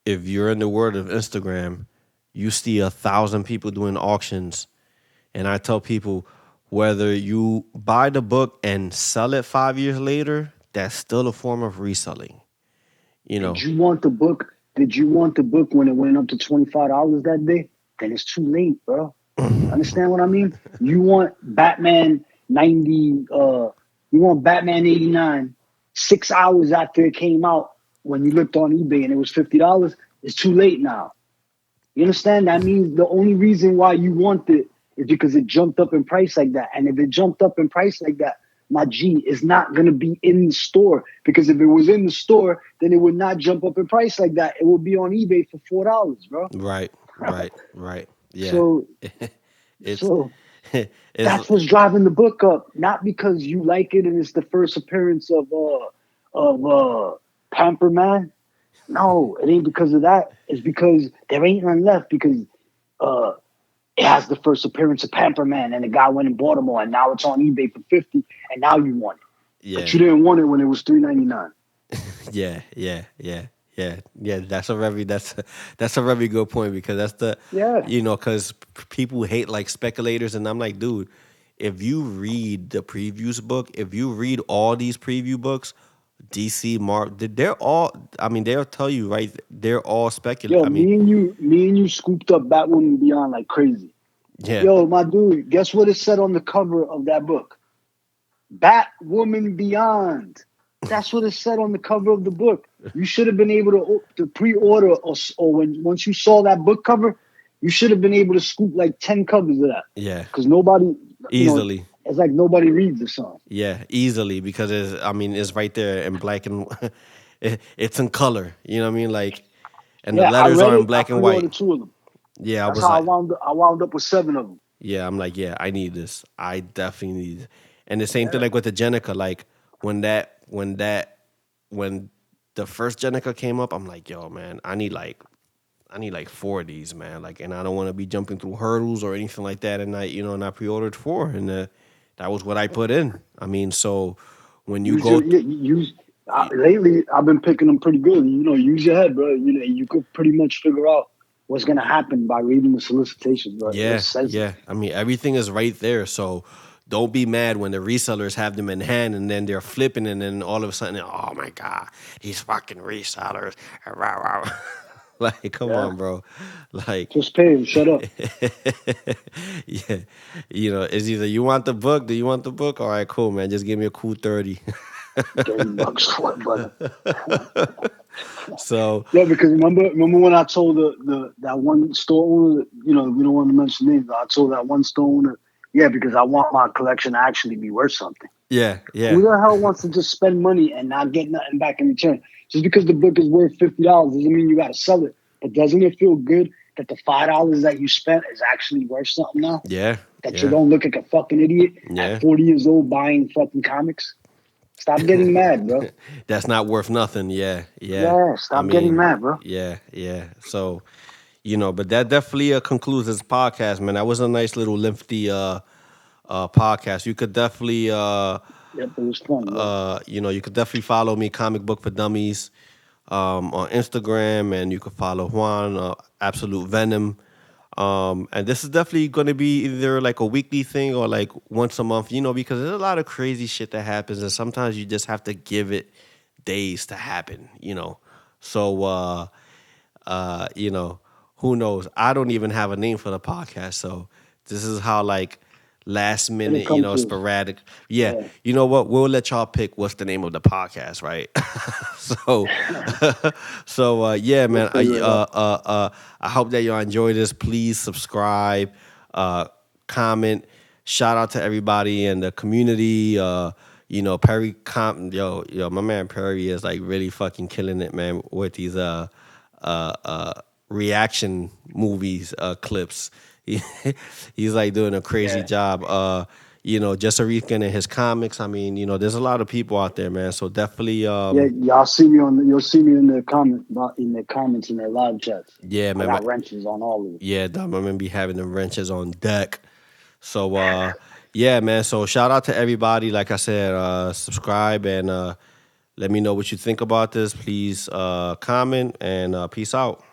if you're in the world of Instagram, you see 1,000 people doing auctions. And I tell people, whether you buy the book and sell it 5 years later, that's still a form of reselling. You Did know, you want the book? Did you want the book when it went up to $25 that day? Then it's too late, bro. Understand what I mean? You want Batman 90, you want Batman 89 6 hours after it came out when you looked on eBay and it was $50. It's too late now. You understand? That means the only reason why you want it is because it jumped up in price like that. And if it jumped up in price like that, my G is not going to be in the store. Because if it was in the store, then it would not jump up in price like that. It would be on eBay for $4, bro. right, right. Yeah. So, it's so it's that's what's driving the book up. Not because you like it and it's the first appearance of Pamper Man. No, it ain't because of that. It's because there ain't none left because uh, it has the first appearance of Pamper Man and the guy went and bought them all and now it's on eBay for 50 and now you want it. But yeah. you didn't want it when it was $3.99. Yeah. That's a very good point because that's the Yeah. because people hate like speculators and I'm like, dude, if you read the previews book, if you read all these preview books, DC Mark, they're all. I mean, they'll tell you right. They're all speculate. Yo, I mean, me and you scooped up Batwoman Beyond like crazy. yeah, Yo, my dude, guess what it said on the cover of that book? Batwoman Beyond. That's what it said on the cover of the book. You should have been able to pre-order or once you saw that book cover, you should have been able to scoop like 10 covers of that. yeah, Because nobody, easily. it's like nobody reads the song. Yeah, easily because it's. I mean, it's right there in black and. It's in color. You know what I mean? Like, and the Yeah, I letters read are in it. I black and white. pre-ordered 2 of them. Yeah, I That's was how I like, wound up with 7 of them. yeah, I'm like, yeah, I need this. I definitely need it. And the same thing Yeah. like with the Jenica, like when the first Jenica came up, I'm like, yo, man, I need like 4 of these, man. Like, and I don't want to be jumping through hurdles or anything like that. And I pre-ordered 4, and that was what I put in. I mean, so when you Use go, your use. Lately, I've been picking them pretty good. Use your head, bro. You could pretty much figure out what's gonna happen by reading the solicitations, bro. It yeah, says it. yeah. I mean, everything is right there. So don't be mad when the resellers have them in hand and then they're flipping, and then all of a sudden, oh my god, these fucking resellers. Rah, rah. Like, come Yeah. on, bro. Like, Just pay and shut up. yeah, it's either you want the book, do you want the book? All right, cool, man. Just give me a cool 30. $30 for it, brother. So, Yeah, because remember when I told that one store owner, we don't want to mention names, but I told that one store owner, yeah, because I want my collection to actually be worth something. yeah, Who yeah, the hell wants to just spend money and not get nothing back in return? Just because the book is worth $50 doesn't mean you got to sell it. But doesn't it feel good that the $5 that you spent is actually worth something now? yeah, That you yeah, don't look like a fucking idiot yeah. at 40 years old buying fucking comics? Stop getting mad, bro. That's not worth nothing. Yeah, yeah. Yeah, I stop getting mean, mad, bro. yeah. So, but that definitely concludes this podcast, man. That was a nice little lengthy podcast. You could definitely Yep, it was fun, bro. you could definitely follow me, Comic Book for Dummies, on Instagram, and you could follow Juan, Absolute Venom. And this is definitely going to be either like a weekly thing or like once a month, because there's a lot of crazy shit that happens, and sometimes you just have to give it days to happen. So, who knows? I don't even have a name for the podcast, so this is how like last It'll minute, come to us. sporadic. Yeah, Yeah. you know what? We'll let y'all pick what's the name of the podcast, right? so, yeah, We'll man. figure it out. I hope that y'all enjoy this. Please subscribe, comment. Shout out to everybody in the community. Perry, my man Perry is like really fucking killing it, man, with these reaction movies clips. He, he's like doing a crazy Yeah. job. Just a weekend in his comics. I mean, there's a lot of people out there, man. So definitely, Yeah, you'll see me in the comments in the live chats. yeah, I man. got wrenches on all of them. Yeah, I'm gonna be having the wrenches on deck. So yeah, man. So shout out to everybody. Like I said, subscribe and let me know what you think about this. Please comment and peace out.